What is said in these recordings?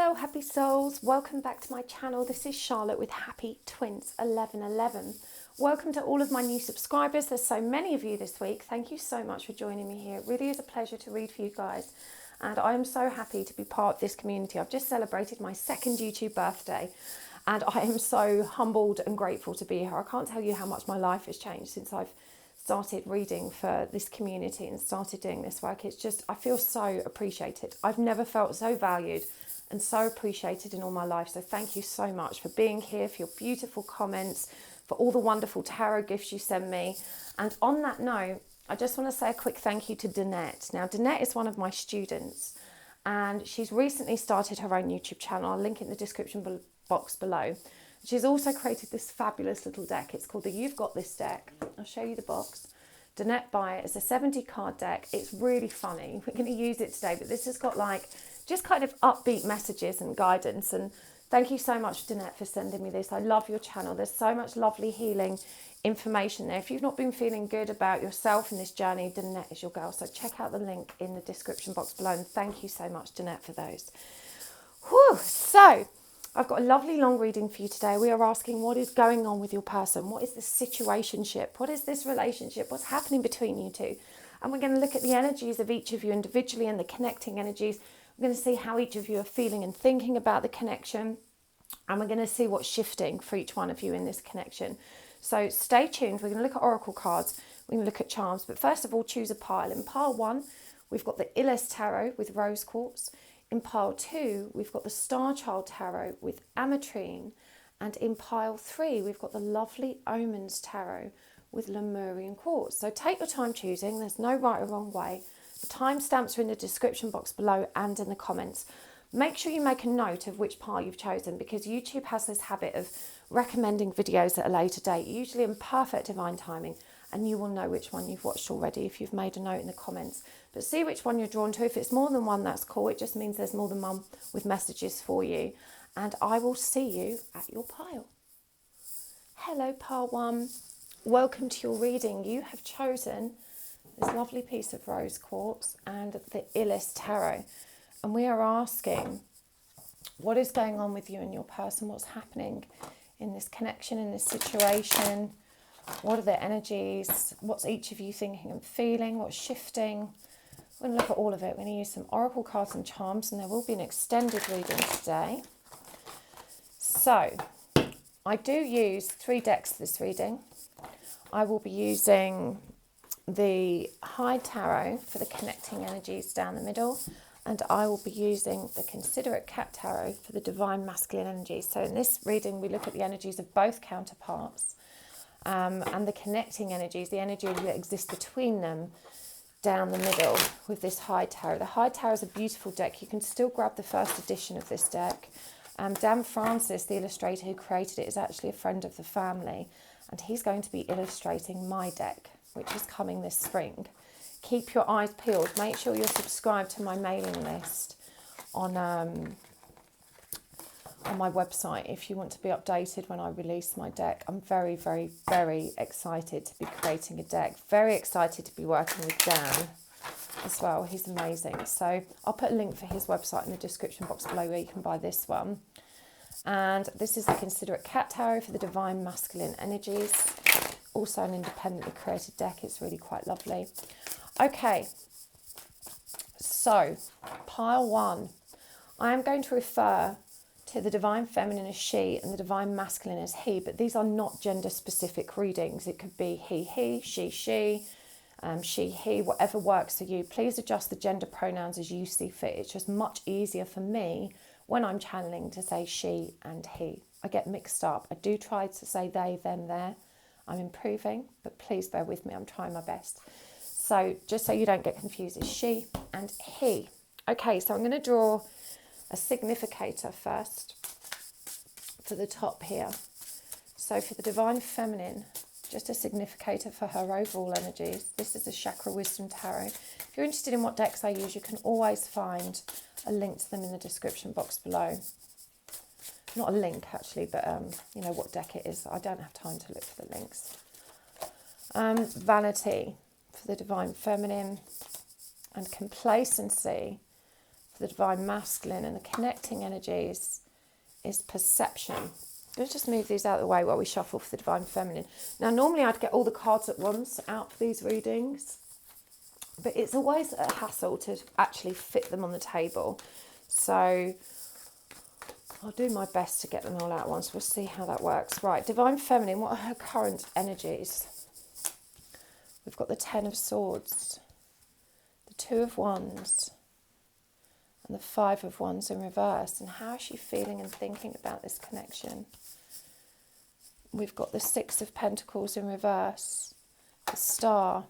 Hello happy souls, welcome back to my channel. This is Charlotte with Happy Twins 1111. Welcome to all of my new subscribers. There's so many of you this week. Thank you so much for joining me here. It really is a pleasure to read for you guys, and I am so happy to be part of this community. I've just celebrated my second YouTube birthday and I am so humbled and grateful to be here. I can't tell you how much my life has changed since I've started reading for this community and started doing this work. It's just, I feel so appreciated. I've never felt so valued and so appreciated in all my life. So thank you so much for being here, for your beautiful comments, for all the wonderful tarot gifts you send me. And on that note, I just want to say a quick thank you to Danette. Now, Danette is one of my students and she's recently started her own YouTube channel. I'll link it in the description box below. She's also created this fabulous little deck. It's called the You've Got This deck. I'll show you the box. Danette by it. It's a 70 card deck. It's really funny. We're going to use it today, but this has got like just kind of upbeat messages and guidance. And thank you so much, Danette, for sending me this. I love your channel. There's so much lovely healing information there. If you've not been feeling good about yourself in this journey, Danette is your girl. So check out the link in the description box below. And thank you so much, Danette, for those. Whew. So I've got a lovely long reading for you today. We are asking, what is going on with your person? What is this situationship? What is this relationship? What's happening between you two? And we're going to look at the energies of each of you individually and the connecting energies. We're going to see how each of you are feeling and thinking about the connection. And we're going to see what's shifting for each one of you in this connection. So stay tuned. We're going to look at oracle cards. We're going to look at charms. But first of all, choose a pile. In pile 1, we've got the Illest Tarot with rose quartz. In pile 2, we've got the Starchild Tarot with ametrine. And in pile 3, we've got the lovely Omens Tarot with Lemurian quartz. So take your time choosing. There's no right or wrong way. The timestamps are in the description box below and in the comments. Make sure you make a note of which pile you've chosen, because YouTube has this habit of recommending videos at a later date, usually in perfect divine timing, and you will know which one you've watched already if you've made a note in the comments. But see which one you're drawn to. If it's more than one, that's cool. It just means there's more than one with messages for you. And I will see you at your pile. Hello, pile 1. Welcome to your reading. You have chosen this lovely piece of rose quartz and the Illest Tarot. And we are asking, what is going on with you and your person? What's happening in this connection, in this situation? What are the energies? What's each of you thinking and feeling? What's shifting? We're going to look at all of it. We're going to use some oracle cards and charms, and there will be an extended reading today. So, I do use 3 decks for this reading. I will be using the High Tarot for the connecting energies down the middle, and I will be using the Considerate Cat Tarot for the divine masculine energies. So in this reading, we look at the energies of both counterparts and the connecting energies, the energy that exists between them down the middle with this High Tarot. The High Tarot is a beautiful deck. You can still grab the first edition of this deck. Dan Francis, the illustrator who created it, is actually a friend of the family, and he's going to be illustrating my deck, which is coming this spring. Keep your eyes peeled. Make sure you're subscribed to my mailing list on my website if you want to be updated when I release my deck. I'm very, very, very excited to be creating a deck. Very excited to be working with Dan as well. He's amazing. So I'll put a link for his website in the description box below where you can buy this one. And this is the Considerate Cat Tarot for the divine masculine energies. Also an independently created deck. It's really quite lovely. Okay, so pile 1. I am going to refer to the divine feminine as she and the divine masculine as he, but these are not gender specific readings. It could be he, she, she, he, whatever works for you. Please adjust the gender pronouns as you see fit. It's just much easier for me when I'm channeling to say she and he. I get mixed up. I do try to say they, them, their. I'm improving, but please bear with me. I'm trying my best. So just so you don't get confused, it's she and he. Okay, so I'm going to draw a significator first for the top here. So for the divine feminine, just a significator for her overall energies. This is the Chakra Wisdom Tarot. If you're interested in what decks I use, you can always find a link to them in the description box below. Not a link actually, but you know what deck it is. I don't have time to look for the links. Vanity for the divine feminine, and complacency for the Divine Masculine, and the connecting energies is perception. Let's just move these out of the way while we shuffle for the Divine Feminine. Now, normally I'd get all the cards at once out for these readings, but it's always a hassle to actually fit them on the table. So I'll do my best to get them all out at once. We'll see how that works. Right, Divine Feminine, what are her current energies? We've got the Ten of Swords, the Two of Wands, and the Five of Wands in reverse. And how is she feeling and thinking about this connection? We've got the Six of Pentacles in reverse, the Star,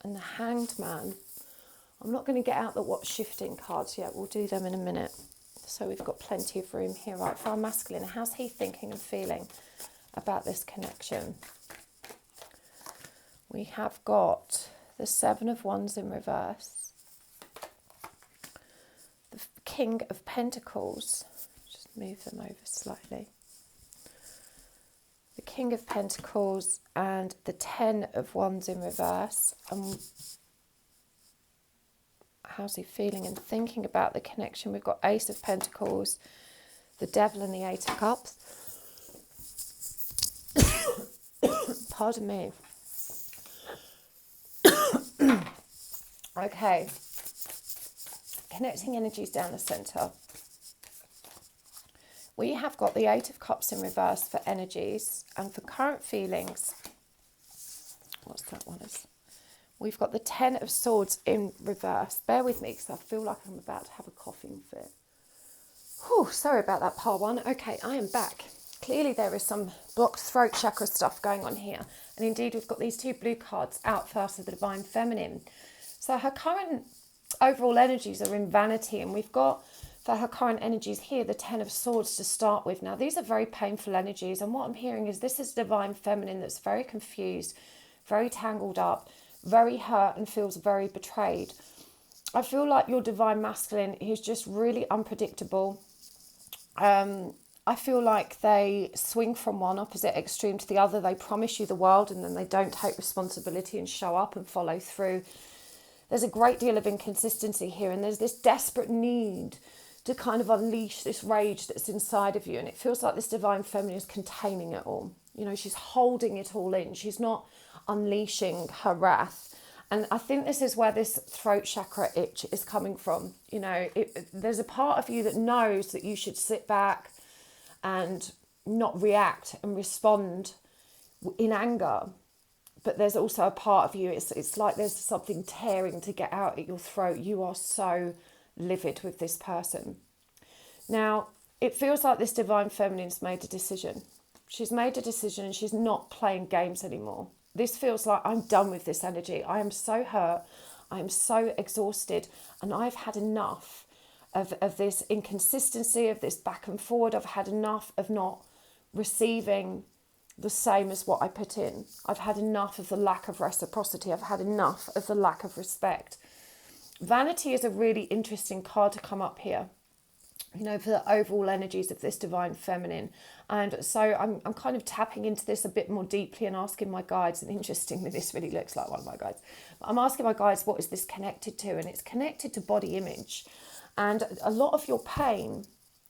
and the Hanged Man. I'm not going to get out the What's Shifting cards yet. We'll do them in a minute. So we've got plenty of room here. Right, for our masculine, how's he thinking and feeling about this connection? We have got the Seven of Wands in reverse, the King of Pentacles. Just move them over slightly. The King of Pentacles and the Ten of Wands in reverse. How's he feeling and thinking about the connection? We've got Ace of Pentacles, the Devil, and the Eight of Cups. Pardon me. Okay. Connecting energies down the centre. We have got the Eight of Cups in reverse for energies, and for current feelings, what's that one is? We've got the Ten of Swords in reverse. Bear with me because I feel like I'm about to have a coughing fit. Whew, sorry about that, part one. Okay, I am back. Clearly there is some blocked throat chakra stuff going on here. And indeed we've got these two blue cards out first of the Divine Feminine. So her current overall energies are in vanity, and we've got for her current energies here the Ten of Swords to start with. Now these are very painful energies, and what I'm hearing is this is Divine Feminine that's very confused, very tangled up, very hurt, and feels very betrayed. I feel like your Divine Masculine is just really unpredictable. I feel like they swing from one opposite extreme to the other. They promise you the world and then they don't take responsibility and show up and follow through. There's a great deal of inconsistency here, and there's this desperate need to kind of unleash this rage that's inside of you, and it feels like this Divine Feminine is containing it all. You know, she's holding it all in. She's not unleashing her wrath. And I think this is where this throat chakra itch is coming from. You know, there's a part of you that knows that you should sit back and not react and respond in anger. But there's also a part of you, it's like there's something tearing to get out at your throat. You are so livid with this person. Now, it feels like this Divine Feminine's made a decision. She's made a decision and she's not playing games anymore. This feels like I'm done with this energy. I am so hurt. I am so exhausted. And I've had enough of this inconsistency, of this back and forward. I've had enough of not receiving the same as what I put in. I've had enough of the lack of reciprocity. I've had enough of the lack of respect. Vanity is a really interesting card to come up here, you know, for the overall energies of this Divine Feminine. And so I'm kind of tapping into this a bit more deeply and asking my guides, and interestingly this really looks like one of my guides. I'm asking my guides, what is this connected to? And it's connected to body image. And a lot of your pain,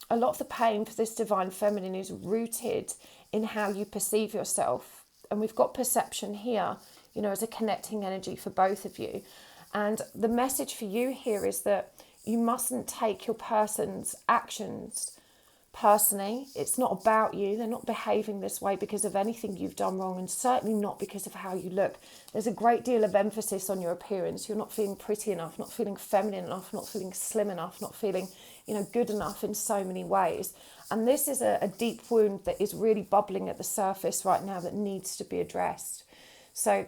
a lot of the pain for this Divine Feminine is rooted in how you perceive yourself. And we've got perception here, you know, as a connecting energy for both of you. And the message for you here is that you mustn't take your person's actions personally. It's not about you. They're not behaving this way because of anything you've done wrong, and certainly not because of how you look. There's a great deal of emphasis on your appearance. You're not feeling pretty enough, not feeling feminine enough, not feeling slim enough, not feeling, you know, good enough in so many ways. And this is a deep wound that is really bubbling at the surface right now that needs to be addressed. So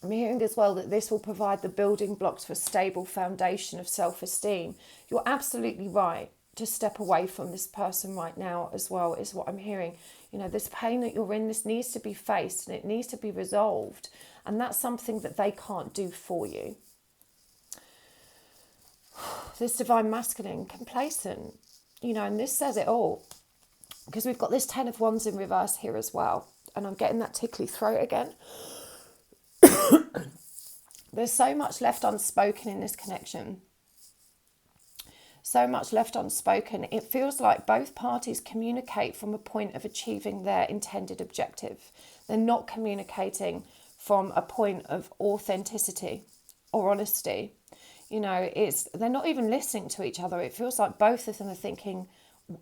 I'm hearing as well that this will provide the building blocks for a stable foundation of self-esteem. You're absolutely right to step away from this person right now as well, is what I'm hearing. You know, this pain that you're in, this needs to be faced and it needs to be resolved. And that's something that they can't do for you. This Divine Masculine, complacent, you know, and this says it all. Because we've got this Ten of Wands in reverse here as well. And I'm getting that tickly throat again. There's so much left unspoken in this connection. so much left unspoken. It feels like both parties communicate from a point of achieving their intended objective. They're not communicating from a point of authenticity or honesty. They're not even listening to each other. It feels like both of them are thinking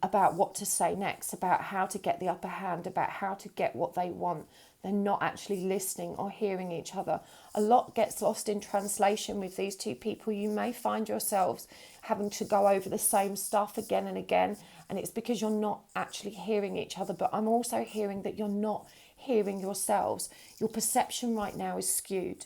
about what to say next, about how to get the upper hand, about how to get what they want. They're not actually listening or hearing each other. A lot gets lost in translation with these two people. You may find yourselves having to go over the same stuff again and again, and it's because you're not actually hearing each other. But I'm also hearing that you're not hearing yourselves. Your perception right now is skewed.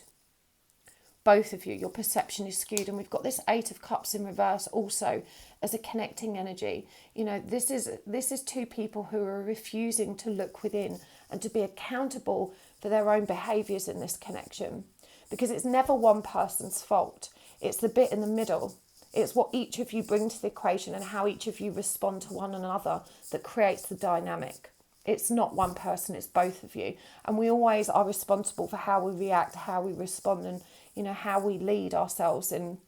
Both of you, your perception is skewed. And we've got this Eight of Cups in reverse also as a connecting energy. This is two people who are refusing to look within and to be accountable for their own behaviours in this connection. Because it's never one person's fault. It's the bit in the middle. It's what each of you bring to the equation and how each of you respond to one another that creates the dynamic. It's not one person, it's both of you. And we always are responsible for how we react, how we respond, and how we lead ourselves in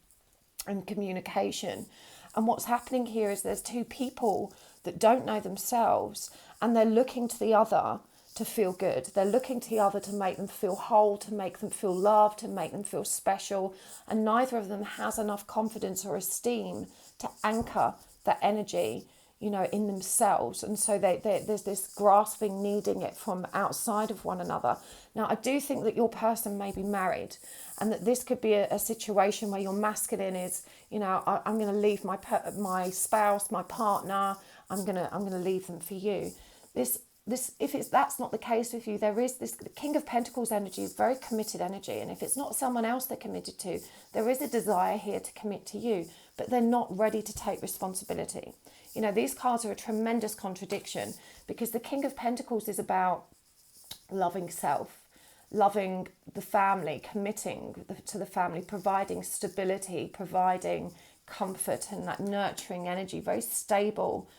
communication. And what's happening here is there's two people that don't know themselves, and they're looking to the other to feel good. They're looking to the other to make them feel whole, to make them feel loved, to make them feel special. And neither of them has enough confidence or esteem to anchor that energy, in themselves. And so there's this grasping, needing it from outside of one another. Now, I do think that your person may be married, and that this could be a situation where your masculine is, I'm going to leave my spouse, my partner, I'm going to leave them for you. That's not the case with you, there is this, the King of Pentacles energy is very committed energy, and if it's not someone else they're committed to, there is a desire here to commit to you, but they're not ready to take responsibility. These cards are a tremendous contradiction, because the King of Pentacles is about loving self, loving the family, committing to the family, providing stability, providing comfort and that nurturing energy, very stable,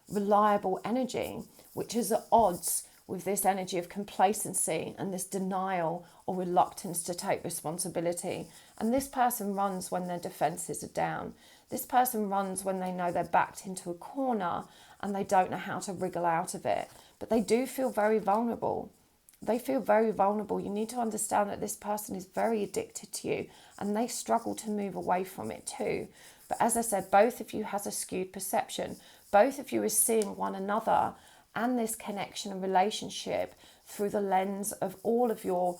reliable energy, which is at odds with this energy of complacency and this denial or reluctance to take responsibility. And this person runs when their defenses are down. This person runs when they know they're backed into a corner and they don't know how to wriggle out of it. But they do feel very vulnerable. They feel very vulnerable. You need to understand that this person is very addicted to you, and they struggle to move away from it too. But as I said, both of you has a skewed perception. Both of you is seeing one another and this connection and relationship through the lens of all of your,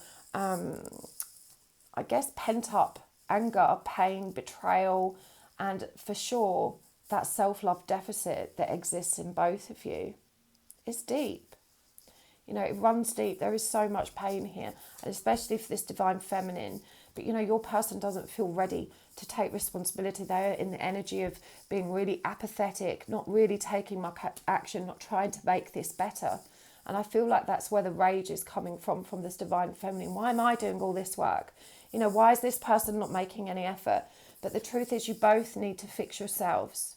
pent up anger, pain, betrayal, and for sure, that self-love deficit that exists in both of you. It's deep. It runs deep. There is so much pain here, and especially for this divine feminine. But, your person doesn't feel ready to take responsibility. They're in the energy of being really apathetic, not really taking much action, not trying to make this better. And I feel like that's where the rage is coming from this divine feminine. Why am I doing all this work? Why is this person not making any effort? But the truth is, you both need to fix yourselves.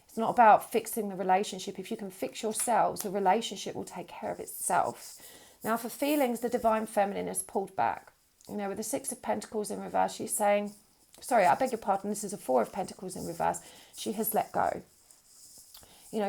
It's not about fixing the relationship. If you can fix yourselves, the relationship will take care of itself. Now, for feelings, the divine feminine has pulled back. With the Six of Pentacles in reverse, she's saying, sorry, I beg your pardon, this is a Four of Pentacles in reverse. She has let go.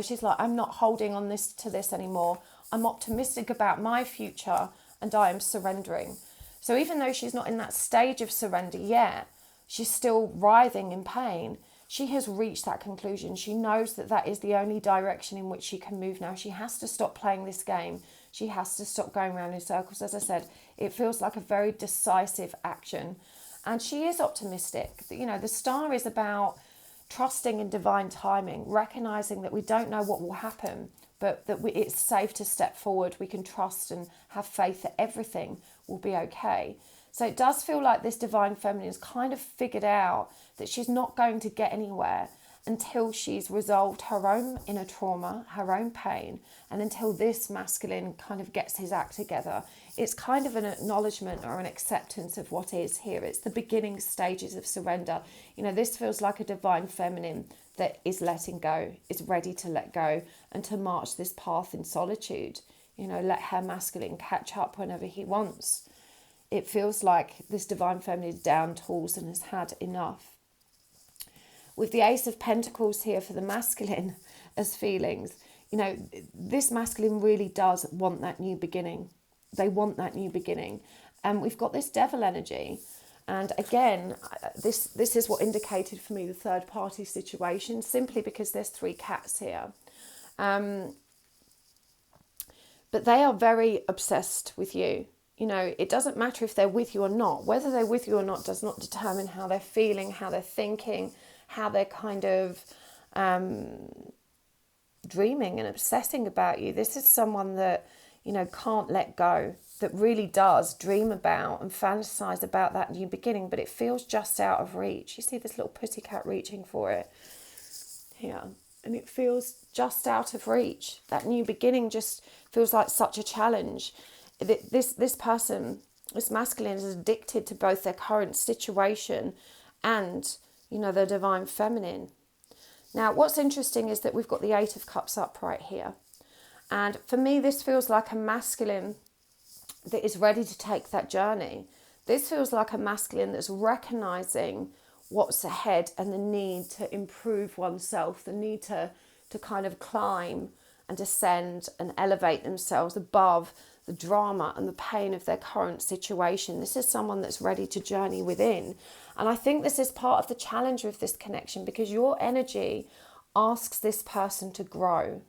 She's like, I'm not holding on to this anymore. I'm optimistic about my future, and I am surrendering. So even though she's not in that stage of surrender yet, she's still writhing in pain. She has reached that conclusion. She knows that that is the only direction in which she can move now. She has to stop playing this game. She has to stop going around in circles. As I said, it feels like a very decisive action. And she is optimistic. The star is about trusting in divine timing, recognizing that we don't know what will happen, but that it's safe to step forward. We can trust and have faith that everything will be okay. So it does feel like this divine feminine has kind of figured out that she's not going to get anywhere until she's resolved her own inner trauma, her own pain, and until this masculine kind of gets his act together. It's kind of an acknowledgement or an acceptance of what is here. It's the beginning stages of surrender. This feels like a divine feminine that is letting go, is ready to let go and to march this path in solitude. Let her masculine catch up whenever he wants. It feels like this divine feminine is down tools and has had enough. with the Ace of Pentacles here for the masculine as feelings, you know, this masculine really does want that new beginning. They want that new beginning. And we've got this Devil energy. And again, this is what indicated for me the third party situation, simply because there's 3 cats here. But they are very obsessed with you. You know, it doesn't matter if they're with you or not. Whether they're with you or not does not determine how they're feeling, how they're thinking, how they're kind of dreaming and obsessing about you. This is someone that, you know, can't let go, that really does dream about and fantasize about that new beginning, but it feels just out of reach. You see this little pussycat reaching for it here, and it feels just out of reach. That new beginning just feels like such a challenge. This person, this masculine, is addicted to both their current situation and, you know, their divine feminine. Now, what's interesting is that we've got the 8 of Cups up right here. And for me, this feels like a masculine that is ready to take that journey. This feels like a masculine that's recognizing what's ahead and the need to improve oneself, the need to kind of climb and descend and elevate themselves above the drama and the pain of their current situation. This is someone that's ready to journey within. And I think this is part of the challenge with this connection, because your energy asks this person to grow.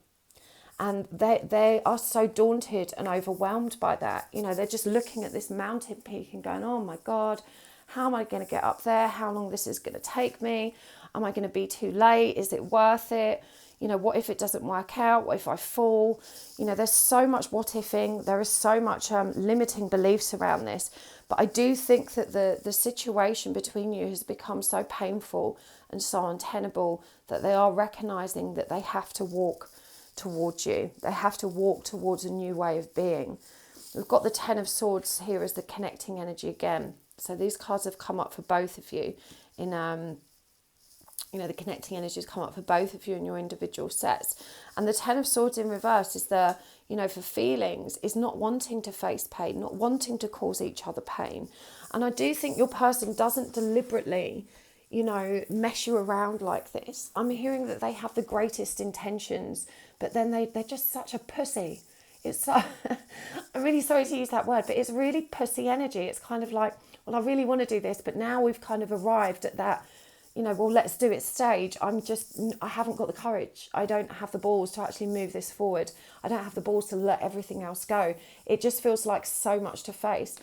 And they are so daunted and overwhelmed by that. You know, they're just looking at this mountain peak and going, oh my God, how am I going to get up there? How long this is going to take me? Am I going to be too late? Is it worth it? You know, what if it doesn't work out? What if I fall? You know, there's so much what ifing. There is so much limiting beliefs around this. But I do think that the situation between you has become so painful and so untenable that they are recognizing that they have to walk towards you. They have to walk towards a new way of being. We've got the 10 of Swords here as the connecting energy again. So these cards have come up for both of you in you know, the connecting energy has come up for both of you in your individual sets. And the 10 of Swords in reverse is the, you know, for feelings, is not wanting to face pain, not wanting to cause each other pain. And I do think your person doesn't deliberately, you know, mess you around like this. I'm hearing that they have the greatest intentions, but then they're just such a pussy. It's so, I'm really sorry to use that word, but it's really pussy energy. It's kind of like, well, I really want to do this, but now we've kind of arrived at that, you know, well, let's do it stage. I haven't got the courage. I don't have the balls to actually move this forward. I don't have the balls to let everything else go. It just feels like so much to face.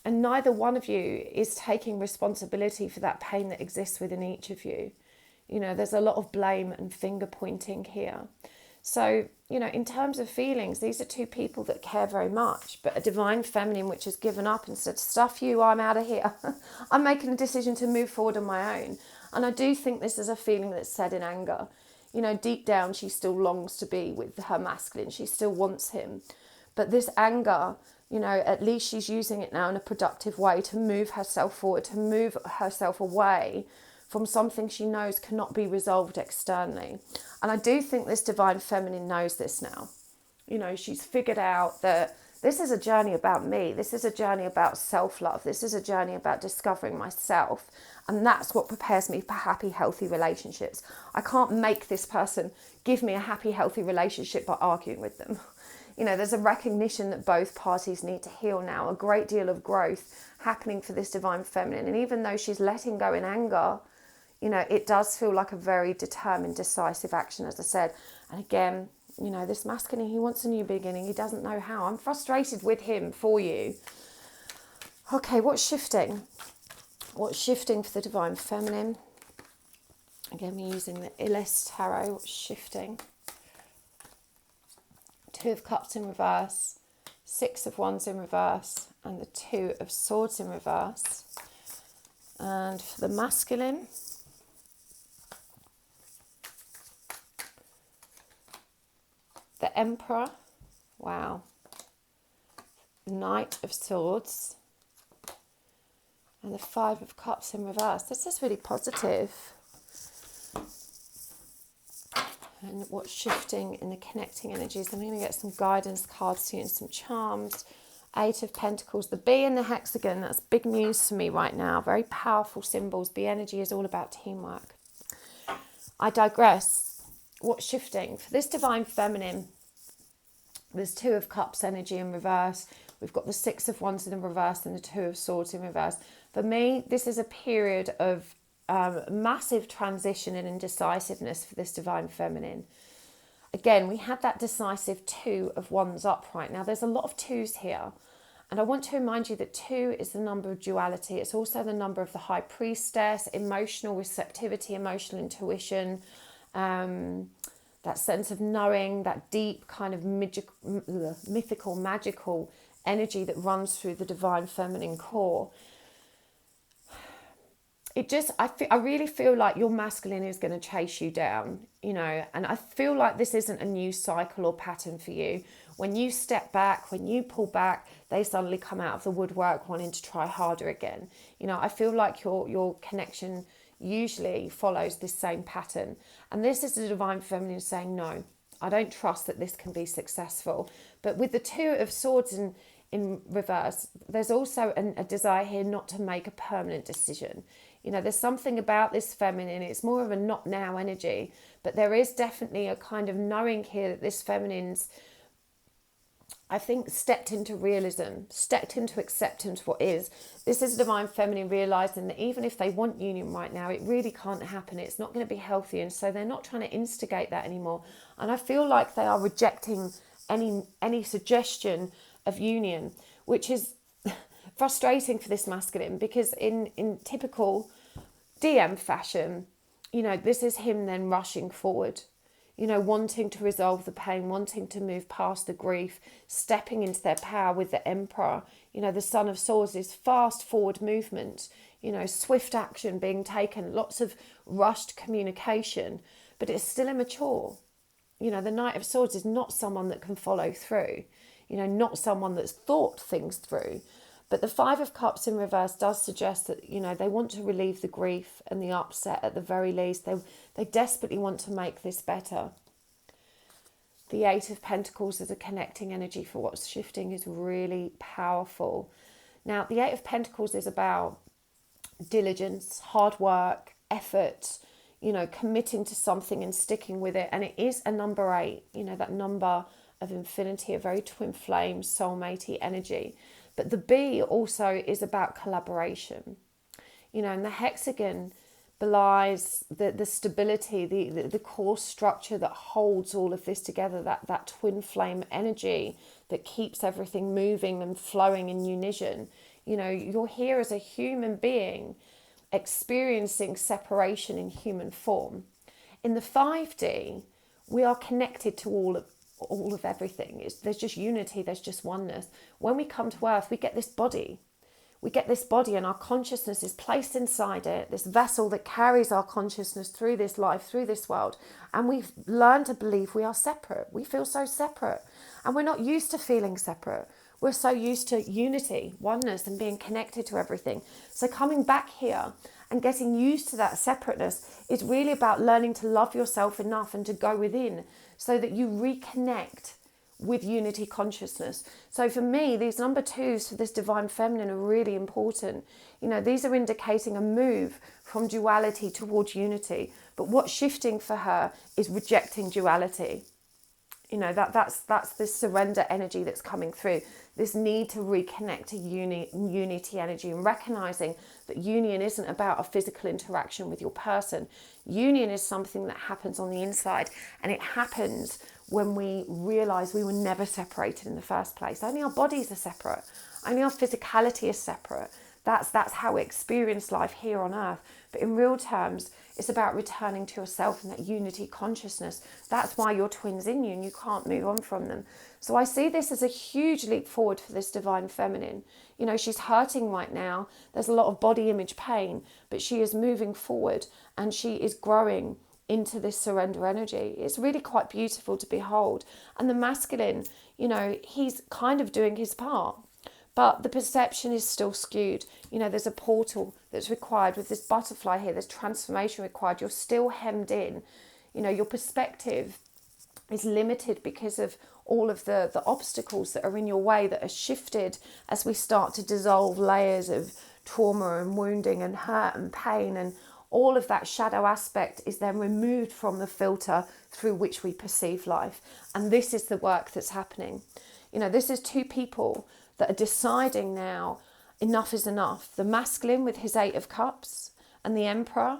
And neither one of you is taking responsibility for that pain that exists within each of you. You know, there's a lot of blame and finger pointing here. So, you know, in terms of feelings, these are 2 people that care very much, but a divine feminine which has given up and said, stuff you, I'm out of here. I'm making a decision to move forward on my own. And I do think this is a feeling that's said in anger. You know, deep down, she still longs to be with her masculine. She still wants him. But this anger, you know, at least she's using it now in a productive way to move herself forward, to move herself away from something she knows cannot be resolved externally. And I do think this divine feminine knows this now. You know, she's figured out that this is a journey about me. This is a journey about self-love. This is a journey about discovering myself. And that's what prepares me for happy, healthy relationships. I can't make this person give me a happy, healthy relationship by arguing with them. You know, there's a recognition that both parties need to heal now. A great deal of growth happening for this divine feminine. And even though she's letting go in anger, you know, it does feel like a very determined, decisive action, as I said. And again, you know, this masculine, he wants a new beginning. He doesn't know how. I'm frustrated with him for you. Okay, what's shifting? What's shifting for the divine feminine? Again, we're using the illest tarot. What's shifting? 2 of Cups in reverse, 6 of Wands in reverse, and the 2 of Swords in reverse. And for the masculine, the Emperor, wow, Knight of Swords, and the 5 of Cups in reverse. This is really positive. And what's shifting in the connecting energies, I'm going to get some guidance cards to you and some charms. 8 of Pentacles, the bee and the hexagon, that's big news for me right now. Very powerful symbols. Bee energy is all about teamwork. I digress. What's shifting? For this Divine Feminine, there's Two of Cups energy in reverse. We've got the Six of Wands in reverse and the Two of Swords in reverse. For me, this is a period of massive transition and indecisiveness for this Divine Feminine. Again, we had that decisive Two of Wands upright. Now, there's a lot of twos here. And I want to remind you that 2 is the number of duality. It's also the number of the High Priestess, emotional receptivity, emotional intuition, that sense of knowing, that deep kind of mythical, magical energy that runs through the Divine Feminine core. I really feel like your masculine is going to chase you down, and I feel like this isn't a new cycle or pattern for you. When you step back, when you pull back, they suddenly come out of the woodwork wanting to try harder again. I feel like your connection usually follows this same pattern. And this is the Divine Feminine saying, no, I don't trust that this can be successful. But with the Two of Swords in reverse, there's also a desire here not to make a permanent decision. There's something about this feminine, it's more of a not now energy, but there is definitely a kind of knowing here that this feminine's, I think, stepped into realism, stepped into acceptance of what is. This is Divine Feminine realising that even if they want union right now, it really can't happen. It's not going to be healthy. And so they're not trying to instigate that anymore. And I feel like they are rejecting any suggestion of union, which is frustrating for this masculine, because in typical DM fashion, this is him then rushing forward, wanting to resolve the pain, wanting to move past the grief, stepping into their power with the Emperor. The Son of Swords is fast forward movement, swift action being taken, lots of rushed communication, but it's still immature. The Knight of Swords is not someone that can follow through, not someone that's thought things through. But the Five of Cups in reverse does suggest that, they want to relieve the grief and the upset at the very least. They desperately want to make this better. The Eight of Pentacles as a connecting energy for what's shifting is really powerful. Now, the Eight of Pentacles is about diligence, hard work, effort, committing to something and sticking with it. And it is a number 8, that number of infinity, a very twin flame, soulmate energy. But the B also is about collaboration, and the hexagon belies the stability, the core structure that holds all of this together, that twin flame energy that keeps everything moving and flowing in unison. You're here as a human being experiencing separation in human form. In the 5D, we are connected to all of everything. There's just unity, there's just oneness. When we come to earth, we get this body. And our consciousness is placed inside it, this vessel that carries our consciousness through this life, through this world. And we've learned to believe we are separate. We feel so separate. And we're not used to feeling separate. We're so used to unity, oneness, and being connected to everything. So coming back here and getting used to that separateness is really about learning to love yourself enough and to go within so that you reconnect with unity consciousness. So for me, these number 2s for this Divine Feminine are really important. These are indicating a move from duality towards unity. But what's shifting for her is rejecting duality. That's this surrender energy that's coming through. This need to reconnect to unity energy, and recognizing that union isn't about a physical interaction with your person. Union is something that happens on the inside, and it happens when we realize we were never separated in the first place. Only our bodies are separate. Only our physicality is separate. That's how we experience life here on earth. But in real terms, it's about returning to yourself and that unity consciousness. That's why you're twins in you and you can't move on from them. So I see this as a huge leap forward for this Divine Feminine. She's hurting right now. There's a lot of body image pain, but she is moving forward and she is growing into this surrender energy. It's really quite beautiful to behold. And the masculine, he's kind of doing his part. But the perception is still skewed. There's a portal that's required with this butterfly here. There's transformation required. You're still hemmed in. Your perspective is limited because of all of the obstacles that are in your way that are shifted as we start to dissolve layers of trauma and wounding and hurt and pain and all of that shadow aspect is then removed from the filter through which we perceive life. And this is the work that's happening. You know, this is two people that are deciding now, enough is enough. The masculine with his 8 of cups and the emperor,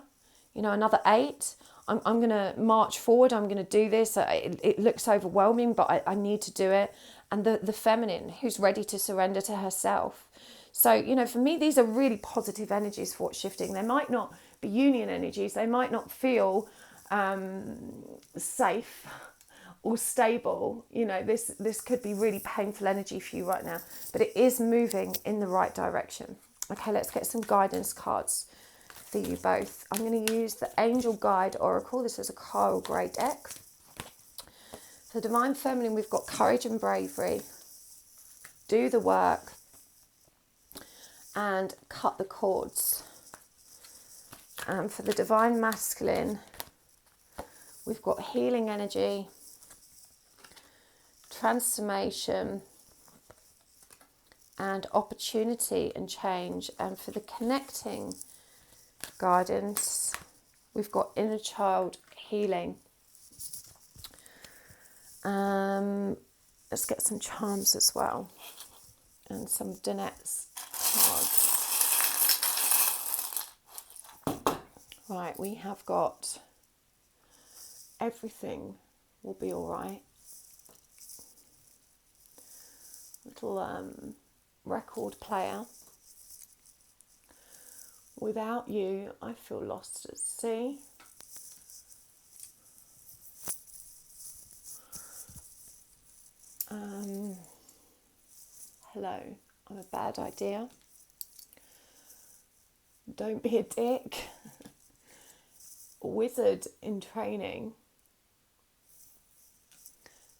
you know, another 8. I'm going to march forward. I'm going to do this. It looks overwhelming, but I need to do it. And the feminine who's ready to surrender to herself. So, you know, for me, these are really positive energies for what's shifting. They might not be union energies. They might not feel safe or stable. You know, this could be really painful energy for you right now, but it is moving in the right direction. Okay, let's get some guidance cards for you both. I'm going to use the Angel Guide Oracle. This is a Coral Grey deck. For Divine Feminine, we've got courage and bravery. Do the work and cut the cords. And for the Divine Masculine, we've got healing energy, transformation, and opportunity and change. And for the connecting guidance, we've got inner child healing. Let's get some charms as well and some Danette's cards. Right, we have got everything will be all right. Little record player. Without you, I feel lost at sea. Hello, I'm a bad idea. Don't be a dick. Wizard in training.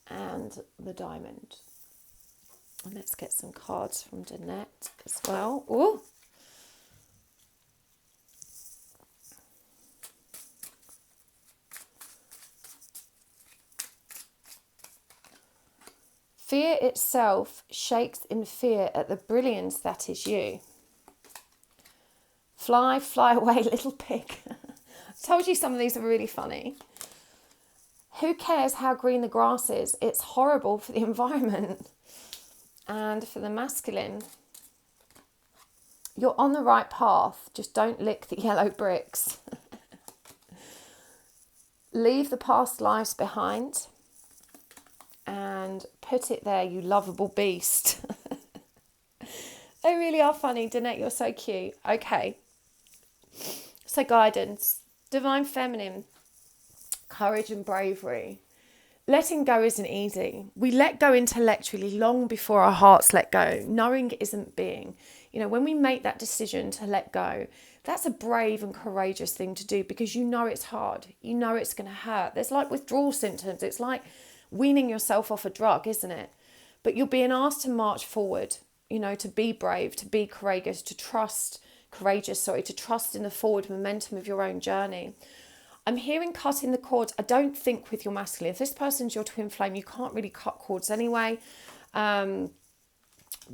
And the diamond. And let's get some cards from Danette as well. Ooh. Fear itself shakes in fear at the brilliance that is you. Fly, fly away, little pig. I told you some of these are really funny. Who cares how green the grass is? It's horrible for the environment. And for the masculine, you're on the right path. Just don't lick the yellow bricks. Leave the past lives behind. And put it there, you lovable beast. They really are funny. Danette, you're so cute. Okay. So guidance. Divine Feminine. Courage and bravery. Letting go isn't easy. We let go intellectually long before our hearts let go. Knowing isn't being. You know, when we make that decision to let go, that's a brave and courageous thing to do because you know it's hard. You know it's going to hurt. There's like withdrawal symptoms. It's like weaning yourself off a drug, isn't it? But you're being asked to march forward, you know, to be brave, to be courageous, to trust in the forward momentum of your own journey. I'm hearing cutting the cords. I don't think with your masculine. If this person's your twin flame, you can't really cut cords anyway. But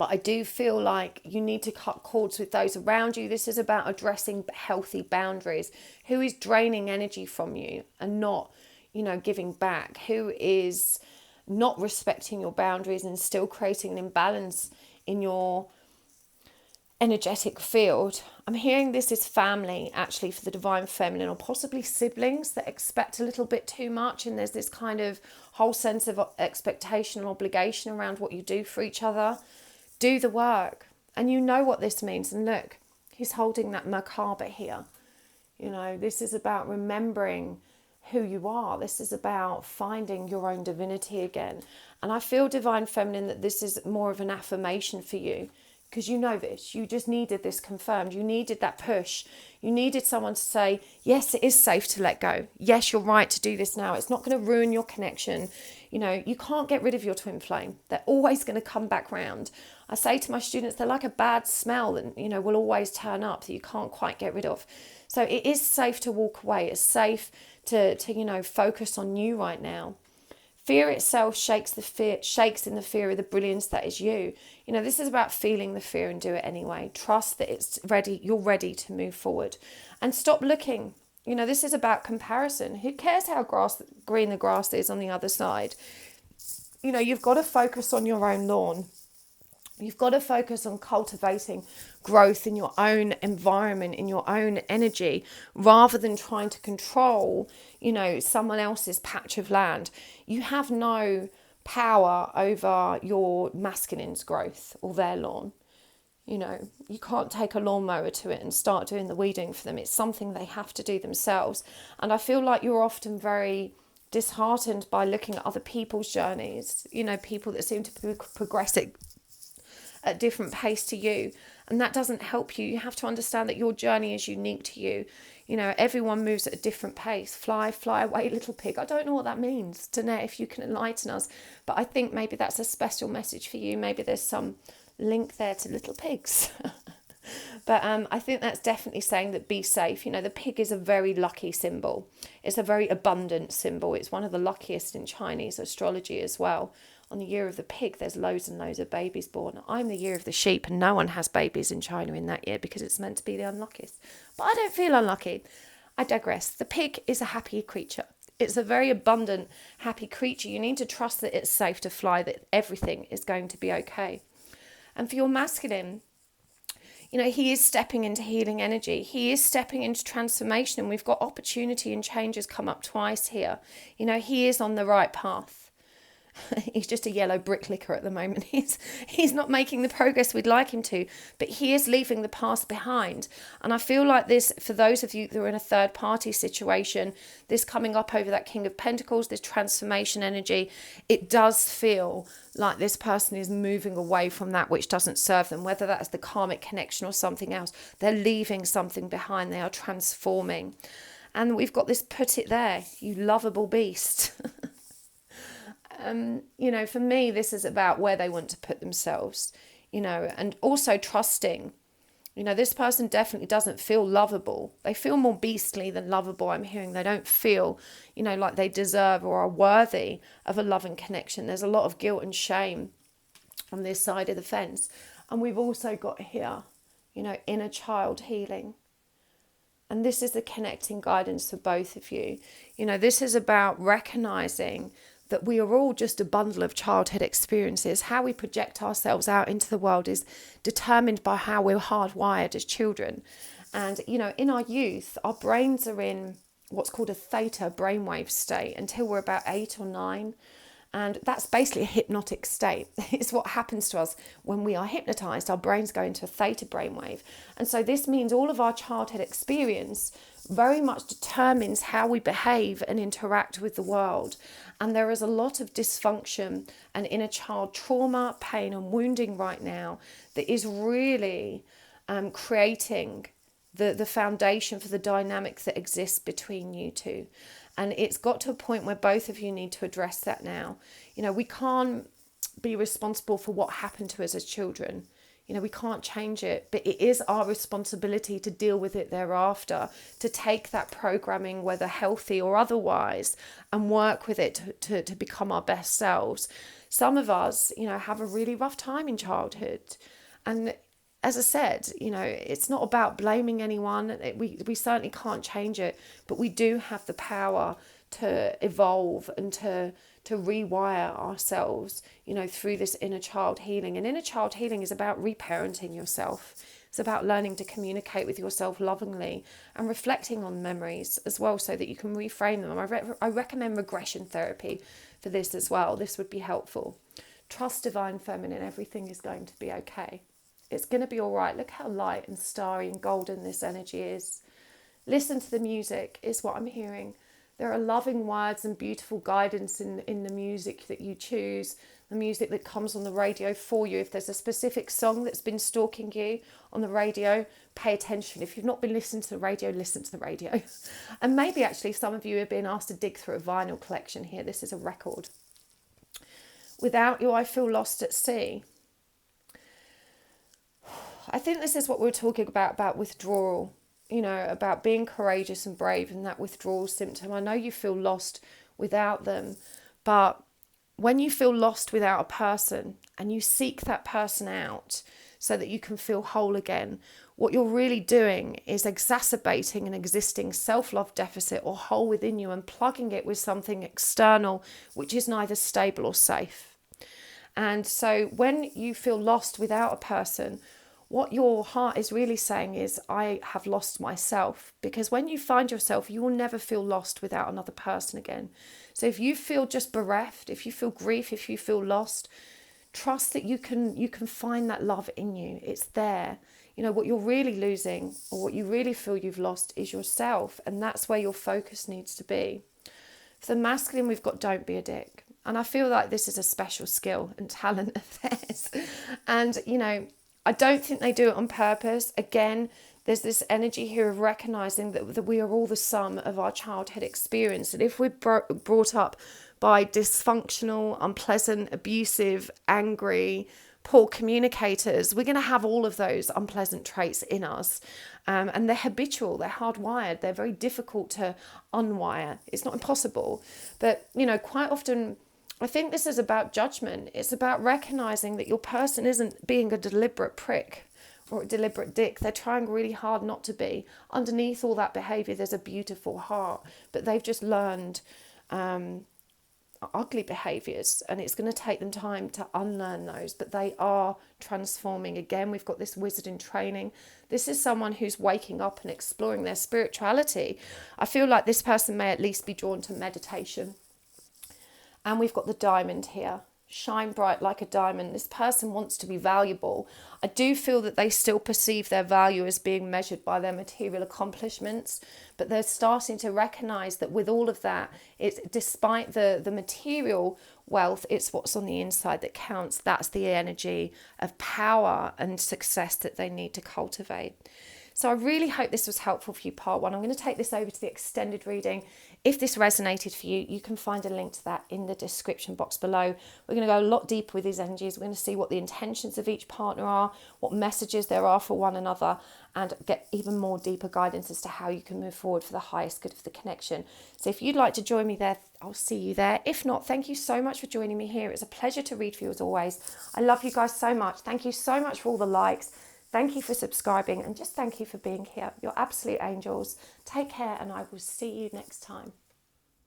I do feel like you need to cut cords with those around you. This is about addressing healthy boundaries. Who is draining energy from you and not, you know, giving back? Who is not respecting your boundaries and still creating an imbalance in your energetic field? I'm hearing this is family, actually, for the Divine Feminine, or possibly siblings that expect a little bit too much, and there's this kind of whole sense of expectation and obligation around what you do for each other. Do the work, and you know what this means. And look, he's holding that macabre here. You know, this is about remembering who you are. This is about finding your own divinity again. And I feel, Divine Feminine, that this is more of an affirmation for you, because you know this. You just needed this confirmed. You needed that push. You needed someone to say, yes, it is safe to let go. Yes, you're right to do this now. It's not going to ruin your connection. You know, you can't get rid of your twin flame. They're always going to come back round. I say to my students, they're like a bad smell that, you know, will always turn up that you can't quite get rid of. So it is safe to walk away. It's safe to you know, focus on you right now. Fear itself shakes in the fear of the brilliance that is you. You know, this is about feeling the fear and do it anyway. Trust that it's ready, you're ready to move forward. And stop looking. You know, this is about comparison. Who cares how green the grass is on the other side? You know, you've got to focus on your own lawn. You've got to focus on cultivating growth in your own environment, in your own energy, rather than trying to control, you know, someone else's patch of land. You have no power over your masculine's growth or their lawn. You know, you can't take a lawnmower to it and start doing the weeding for them. It's something they have to do themselves. And I feel like you're often very disheartened by looking at other people's journeys, you know, people that seem to be progressing at different pace to you, and that doesn't help you. You have to understand that your journey is unique to you. You know, everyone moves at a different pace. Fly away, little pig. I don't know what that means. Danae, if you can enlighten us, but I think maybe that's a special message for you. Maybe there's some link there to little pigs. But I think that's definitely saying that be safe. You know, the pig is a very lucky symbol. It's a very abundant symbol. It's one of the luckiest in Chinese astrology as well. On the year of the pig, there's loads and loads of babies born. I'm the year of the sheep, and no one has babies in China in that year because it's meant to be the unluckiest. But I don't feel unlucky. I digress. The pig is a happy creature. It's a very abundant, happy creature. You need to trust that it's safe to fly, that everything is going to be okay. And for your masculine, you know, he is stepping into healing energy. He is stepping into transformation, and we've got opportunity and changes come up twice here. You know, he is on the right path. He's just a yellow bricklicker at the moment. He's not making the progress we'd like him to, but he is leaving the past behind. And I feel like this, for those of you that are in a third party situation, this coming up over that King of Pentacles, this transformation energy, it does feel like this person is moving away from that which doesn't serve them, whether that's the karmic connection or something else. They're leaving something behind. They are transforming. And we've got this put it there, you lovable beast. You know, for me, this is about where they want to put themselves, you know, and also trusting. You know, this person definitely doesn't feel lovable. They feel more beastly than lovable, I'm hearing. They don't feel, you know, like they deserve or are worthy of a loving connection. There's a lot of guilt and shame on this side of the fence. And we've also got here, you know, inner child healing. And this is the connecting guidance for both of you. You know, this is about recognizing that we are all just a bundle of childhood experiences. How we project ourselves out into the world is determined by how we're hardwired as children. And, you know, in our youth, our brains are in what's called a theta brainwave state until we're about 8 or 9. And that's basically a hypnotic state. It's what happens to us when we are hypnotized. Our brains go into a theta brainwave. And so this means all of our childhood experience very much determines how we behave and interact with the world. And there is a lot of dysfunction and inner child trauma, pain and wounding right now that is really creating the foundation for the dynamics that exists between you two. And it's got to a point where both of you need to address that now. You know, we can't be responsible for what happened to us as children. You know, we can't change it, but it is our responsibility to deal with it thereafter, to take that programming, whether healthy or otherwise, and work with it to become our best selves. Some of us, you know, have a really rough time in childhood. And as I said, you know, it's not about blaming anyone. We certainly can't change it, but we do have the power to evolve and to rewire ourselves, you know, through this inner child healing. And inner child healing is about reparenting yourself. It's about learning to communicate with yourself lovingly and reflecting on memories as well so that you can reframe them. I recommend regression therapy for this as well. This would be helpful. Trust Divine Feminine. Everything is going to be okay. It's going to be all right. Look how light and starry and golden this energy is. Listen to the music is what I'm hearing. There are loving words and beautiful guidance in the music that you choose, the music that comes on the radio for you. If there's a specific song that's been stalking you on the radio, pay attention. If you've not been listening to the radio, listen to the radio. And maybe actually some of you have been asked to dig through a vinyl collection here. This is a record. Without you, I feel lost at sea. I think this is what we were talking about withdrawal, you know, about being courageous and brave and that withdrawal symptom. I know you feel lost without them, but when you feel lost without a person and you seek that person out so that you can feel whole again, what you're really doing is exacerbating an existing self-love deficit or hole within you and plugging it with something external which is neither stable or safe. And so when you feel lost without a person, what your heart is really saying is, I have lost myself. Because when you find yourself, you will never feel lost without another person again. So if you feel just bereft, if you feel grief, if you feel lost, trust that you can find that love in you. It's there. You know, what you're really losing, or what you really feel you've lost, is yourself. And that's where your focus needs to be. For the masculine, we've got don't be a dick. And I feel like this is a special skill and talent of theirs. And, you know, I don't think they do it on purpose. Again, there's this energy here of recognizing that we are all the sum of our childhood experience. And if we're brought up by dysfunctional, unpleasant, abusive, angry, poor communicators, we're going to have all of those unpleasant traits in us. And they're habitual, they're hardwired, they're very difficult to unwire. It's not impossible. But, you know, quite often, I think this is about judgment. It's about recognizing that your person isn't being a deliberate prick or a deliberate dick. They're trying really hard not to be. Underneath all that behavior, there's a beautiful heart, but they've just learned ugly behaviors, and it's going to take them time to unlearn those, but they are transforming. Again, we've got this wizard in training. This is someone who's waking up and exploring their spirituality. I feel like this person may at least be drawn to meditation. And we've got the diamond here. Shine bright like a diamond. This person wants to be valuable. I do feel that they still perceive their value as being measured by their material accomplishments, but they're starting to recognize that with all of that, it's despite the material wealth, it's what's on the inside that counts. That's the energy of power and success that they need to cultivate. So I really hope this was helpful for you, part one. I'm going to take this over to the extended reading. If this resonated for you, you can find a link to that in the description box below. We're going to go a lot deeper with these energies. We're going to see what the intentions of each partner are, what messages there are for one another, and get even more deeper guidance as to how you can move forward for the highest good of the connection. So if you'd like to join me there, I'll see you there. If not, thank you so much for joining me here. It's a pleasure to read for you as always. I love you guys so much. Thank you so much for all the likes. Thank you for subscribing, and just thank you for being here. You're absolute angels. Take care, and I will see you next time.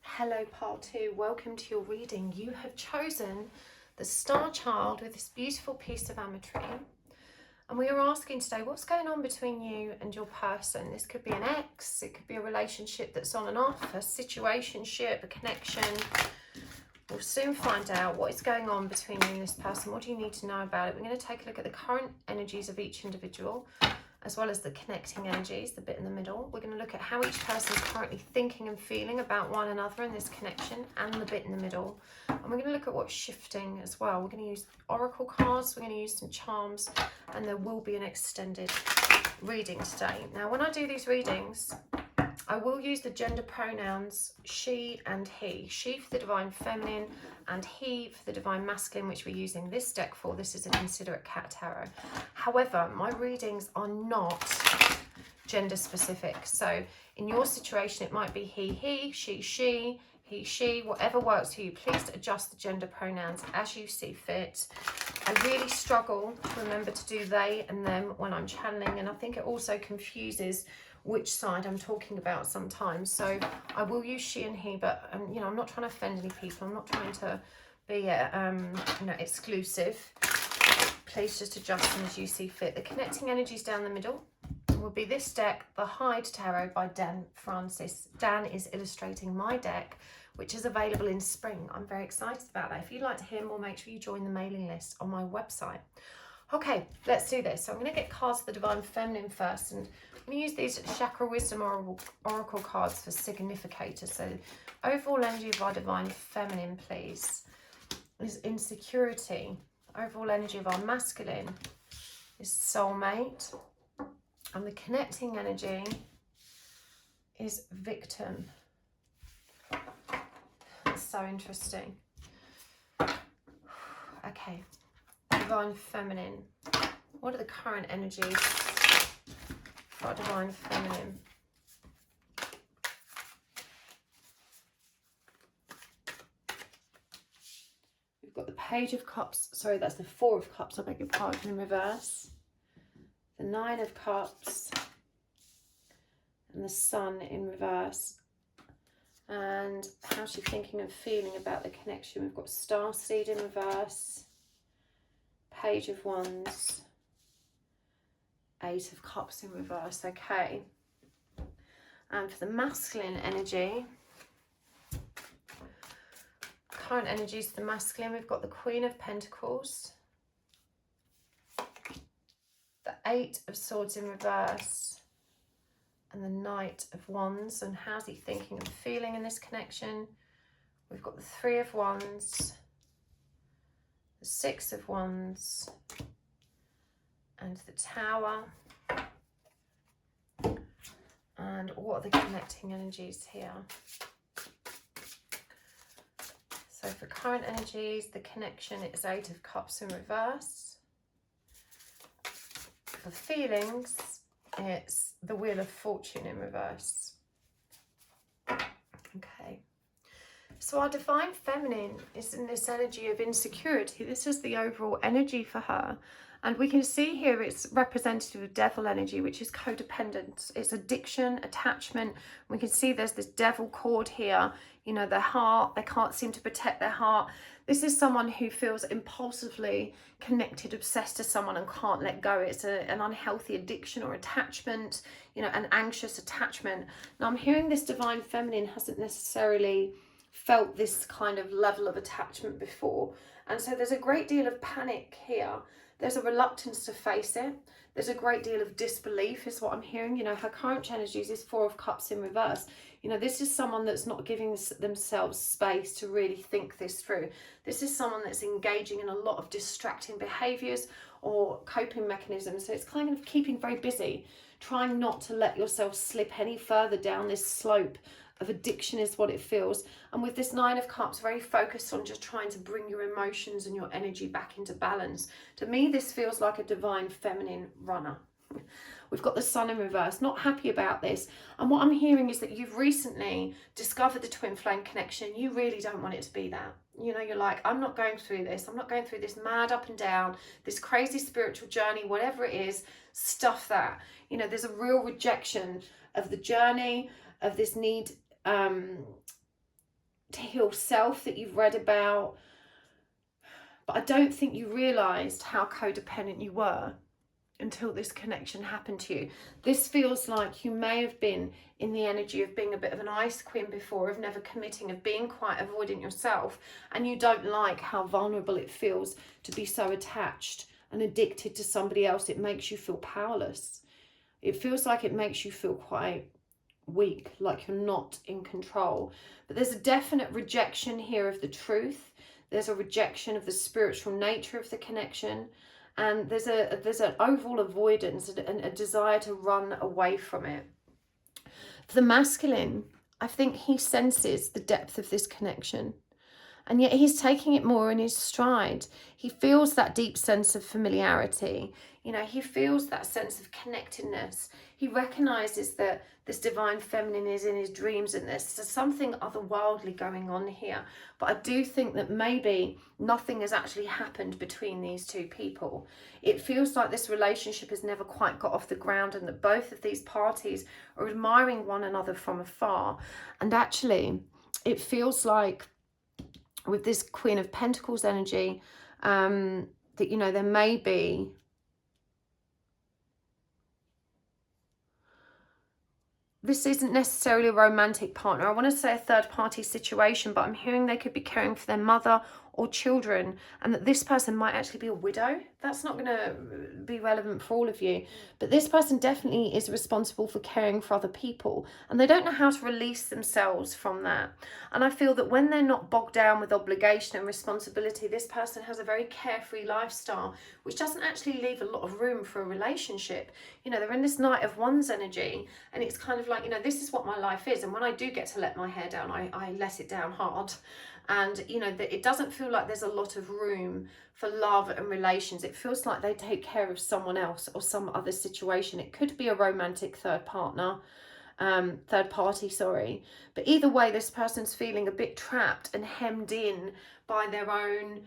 Hello, part two. Welcome to your reading. You have chosen the Starchild with this beautiful piece of ametrine. And we are asking today, what's going on between you and your person? This could be an ex, it could be a relationship that's on and off, a situationship, a connection. We'll soon find out what is going on between you and this person. What do you need to know about it? We're going to take a look at the current energies of each individual, as well as the connecting energies, the bit in the middle. We're going to look at how each person is currently thinking and feeling about one another in this connection, and the bit in the middle. And we're going to look at what's shifting as well. We're going to use oracle cards, we're going to use some charms, and there will be an extended reading today. Now, when I do these readings, I will use the gender pronouns she and he. She for the divine feminine and he for the divine masculine, which we're using this deck for. This is a Considerate Cat Tarot. However, my readings are not gender specific. So in your situation, it might be he, she, he, whatever works for you. Please adjust the gender pronouns as you see fit. I really struggle to remember to do they and them when I'm channeling, and I think it also confuses which side I'm talking about sometimes. So I will use she and he, but you know, I'm not trying to offend any people. I'm not trying to be you know, exclusive. Please just adjust them as you see fit. The connecting energies down the middle will be this deck, the Hyde Tarot by Dan Francis. Dan is illustrating my deck, which is available in spring. I'm very excited about that. If you'd like to hear more, make sure you join the mailing list on my website. Okay, let's do this. So I'm going to get cards for the divine feminine first, and I'm going to use these Chakra Wisdom Oracle cards for significators. So overall energy of our divine feminine, please, is insecurity. Overall energy of our masculine is soulmate. And the connecting energy is victim. That's so interesting. Okay, divine feminine. What are the current energies for our divine feminine? got the Page of Cups, sorry, that's the Four of Cups, I beg your pardon, in reverse. The Nine of Cups. And the Sun in reverse. And how's she thinking and feeling about the connection? We've got Starseed in reverse. Page of Wands. Eight of Cups in reverse. Okay. And for the masculine energy, current energies for the masculine, we've got the Queen of Pentacles, the Eight of Swords in reverse, and the Knight of Wands. And how's he thinking and feeling in this connection? We've got the Three of Wands, the Six of Wands, and the Tower. And what are the connecting energies here? So for current energies, the connection is Eight of Cups in reverse. For feelings, it's the Wheel of Fortune in reverse. Okay. So our Divine Feminine is in this energy of insecurity. This is the overall energy for her. And we can see here it's representative of devil energy, which is codependence. It's addiction, attachment. We can see there's this devil cord here. You know, their heart, they can't seem to protect their heart. This is someone who feels impulsively connected, obsessed to someone and can't let go. It's an unhealthy addiction or attachment, you know, an anxious attachment. Now I'm hearing this Divine Feminine hasn't necessarily felt this kind of level of attachment before. And so there's a great deal of panic here. There's a reluctance to face it. There's a great deal of disbelief is what I'm hearing. You know, her current energies is Four of Cups in reverse. You know, this is someone that's not giving themselves space to really think this through. This is someone that's engaging in a lot of distracting behaviours or coping mechanisms. So it's kind of keeping very busy, trying not to let yourself slip any further down this slope of addiction is what it feels. And with this Nine of Cups, very focused on just trying to bring your emotions and your energy back into balance. To me, this feels like a Divine Feminine runner. We've got the Sun in reverse, not happy about this. And what I'm hearing is that you've recently discovered the twin flame connection. You really don't want it to be that. You know, you're like, I'm not going through this. I'm not going through this mad up and down, this crazy spiritual journey, whatever it is, stuff that. You know, there's a real rejection of the journey, of this need to heal self that you've read about. But I don't think you realised how codependent you were until this connection happened to you. This feels like you may have been in the energy of being a bit of an ice queen before, of never committing, of being quite avoidant yourself, and you don't like how vulnerable it feels to be so attached and addicted to somebody else. It makes you feel powerless. It feels like it makes you feel quite weak, like you're not in control. But there's a definite rejection here of the truth. There's a rejection of the spiritual nature of the connection, and there's an overall avoidance and a desire to run away from it. For the masculine, I think he senses the depth of this connection, and yet he's taking it more in his stride. He feels that deep sense of familiarity. You know, he feels that sense of connectedness. He recognizes that this Divine Feminine is in his dreams and there's something otherworldly going on here. But I do think that maybe nothing has actually happened between these two people. It feels like this relationship has never quite got off the ground, and that both of these parties are admiring one another from afar. And actually, it feels like with this Queen of Pentacles energy, that, you know, there may be this isn't necessarily a romantic partner. I want to say a third party situation, but I'm hearing they could be caring for their mother or children, and that this person might actually be a widow. That's not going to be relevant for all of you, but this person definitely is responsible for caring for other people, and they don't know how to release themselves from that. And I feel that when they're not bogged down with obligation and responsibility, this person has a very carefree lifestyle, which doesn't actually leave a lot of room for a relationship. You know, they're in this Knight of Wands energy, and it's kind of like, you know, this is what my life is, and when I do get to let my hair down, I let it down hard. And, you know, it doesn't feel like there's a lot of room for love and relations. It feels like they take care of someone else or some other situation. It could be a romantic third partner. third party, sorry. But either way, this person's feeling a bit trapped and hemmed in by their own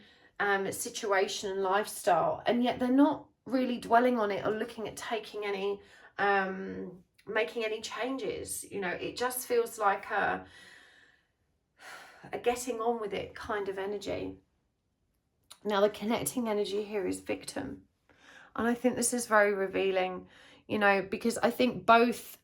situation and lifestyle, and yet they're not really dwelling on it or looking at taking any making any changes. You know, it just feels like a getting on with it kind of energy. Now the connecting energy here is victim, and I think this is very revealing, you know, because I think both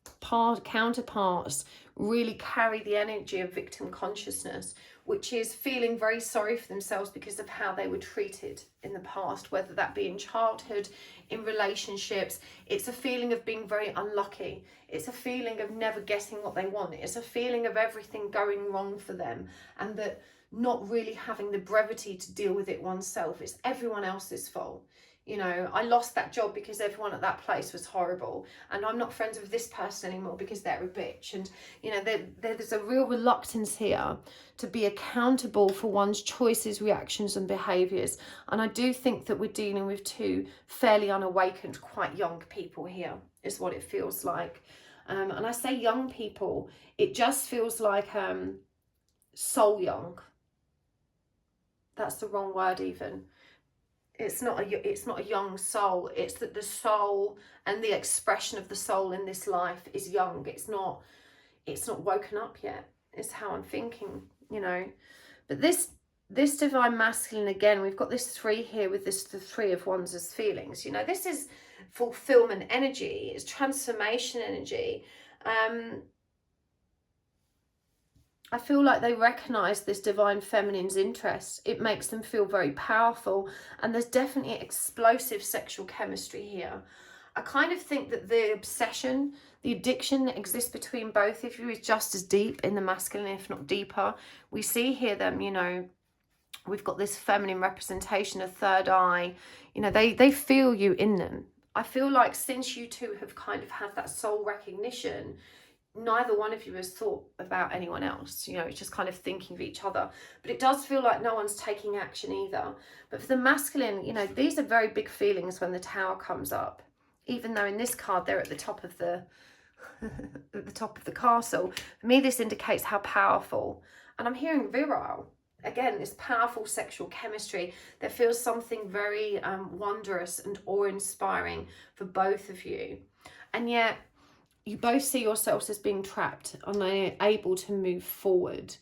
counterparts really carry the energy of victim consciousness, which is feeling very sorry for themselves because of how they were treated in the past, whether that be in childhood, in relationships. It's a feeling of being very unlucky. It's a feeling of never getting what they want. It's a feeling of everything going wrong for them, and that not really having the brevity to deal with it oneself. It's everyone else's fault. You know, I lost that job because everyone at that place was horrible, and I'm not friends with this person anymore because they're a bitch. And, you know, there's a real reluctance here to be accountable for one's choices, reactions and behaviours. And I do think that we're dealing with two fairly unawakened, quite young people here, is what it feels like. And I say young people, it just feels like soul young. That's the wrong word even. It's not a young soul. It's that the soul and the expression of the soul in this life is young. It's not woken up yet, is how I'm thinking, you know. But this divine masculine, again, we've got this 3 here with the 3 of wands as feelings. You know, this is fulfillment energy, it's transformation energy. I feel like they recognise this divine feminine's interest. It makes them feel very powerful, and there's definitely explosive sexual chemistry here. I kind of think that the obsession, the addiction that exists between both of you is just as deep in the masculine, if not deeper. We see here them, you know, we've got this feminine representation, a third eye. You know, they feel you in them. I feel like since you two have kind of had that soul recognition, neither one of you has thought about anyone else. You know, it's just kind of thinking of each other. But it does feel like no one's taking action either. But for the masculine, you know, these are very big feelings when the Tower comes up. Even though in this card they're at the top of the at the top of the castle. For me, this indicates how powerful. And I'm hearing virile. Again, this powerful sexual chemistry. There feels something very wondrous and awe-inspiring for both of you. And yet, you both see yourselves as being trapped and unable to move forward.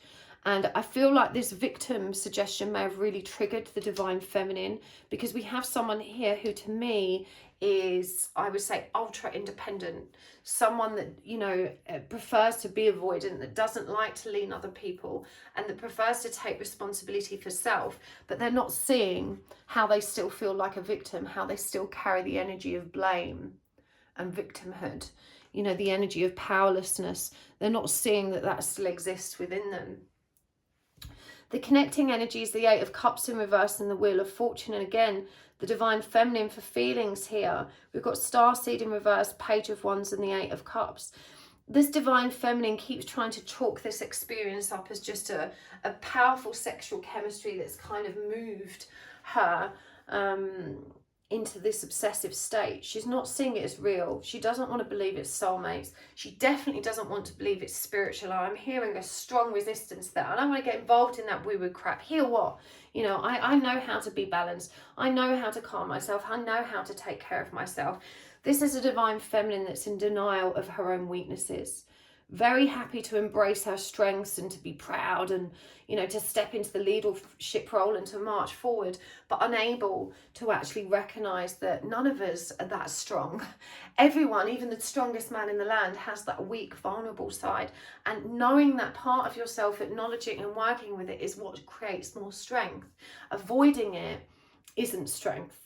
And I feel like this victim suggestion may have really triggered the divine feminine, because we have someone here who to me is, I would say, ultra independent. Someone that, you know, prefers to be avoidant, that doesn't like to lean other people, and that prefers to take responsibility for self. But they're not seeing how they still feel like a victim, how they still carry the energy of blame and victimhood. You know, the energy of powerlessness. They're not seeing that that still exists within them. The connecting energy is the 8 of Cups in reverse and the Wheel of Fortune. And again, the divine feminine for feelings here. We've got Starseed in reverse, Page of Wands and the 8 of Cups. This divine feminine keeps trying to chalk this experience up as just a powerful sexual chemistry that's kind of moved her into this obsessive state. She's not seeing it as real. She doesn't want to believe it's soulmates. She definitely doesn't want to believe it's spiritual. I'm hearing a strong resistance there. I don't want to get involved in that woo-woo crap. Hear what? You know, I know how to be balanced. I know how to calm myself. I know how to take care of myself. This is a divine feminine that's in denial of her own weaknesses. Very happy to embrace her strengths and to be proud and, you know, to step into the leadership role and to march forward, but unable to actually recognise that none of us are that strong. Everyone, even the strongest man in the land, has that weak, vulnerable side. And knowing that part of yourself, acknowledging and working with it, is what creates more strength. Avoiding it isn't strength.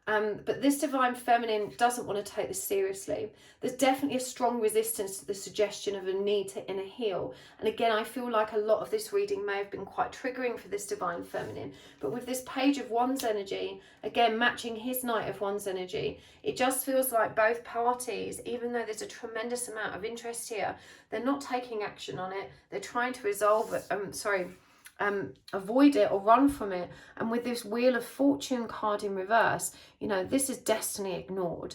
But this divine feminine doesn't want to take this seriously. There's definitely a strong resistance to the suggestion of a need to inner heal. And again, I feel like a lot of this reading may have been quite triggering for this divine feminine. But with this Page of Wands energy, again, matching his Knight of Wands energy, it just feels like both parties, even though there's a tremendous amount of interest here, they're not taking action on it. They're trying to resolve it. Avoid it or run from it. And with this Wheel of Fortune card in reverse, you know, this is destiny ignored.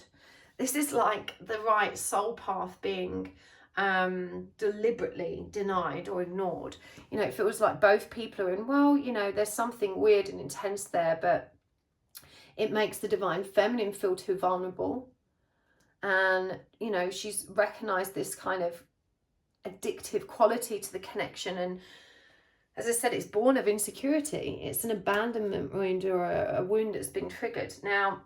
This is like the right soul path being deliberately denied or ignored. You know, it feels like both people are in, well, you know, there's something weird and intense there, but it makes the divine feminine feel too vulnerable. And, you know, she's recognized this kind of addictive quality to the connection. And as I said, it's born of insecurity. It's an abandonment wound or a wound that's been triggered. Now,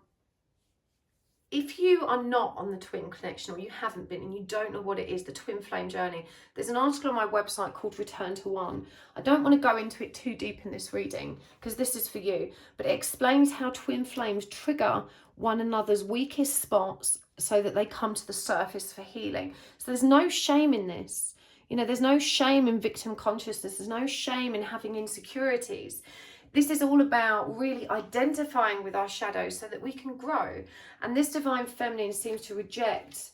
if you are not on the twin connection, or you haven't been and you don't know what it is, the twin flame journey, there's an article on my website called Return to One. I don't want to go into it too deep in this reading because this is for you, but it explains how twin flames trigger one another's weakest spots so that they come to the surface for healing. So there's no shame in this. You know, there's no shame in victim consciousness. There's no shame in having insecurities. This is all about really identifying with our shadows so that we can grow. And this divine feminine seems to reject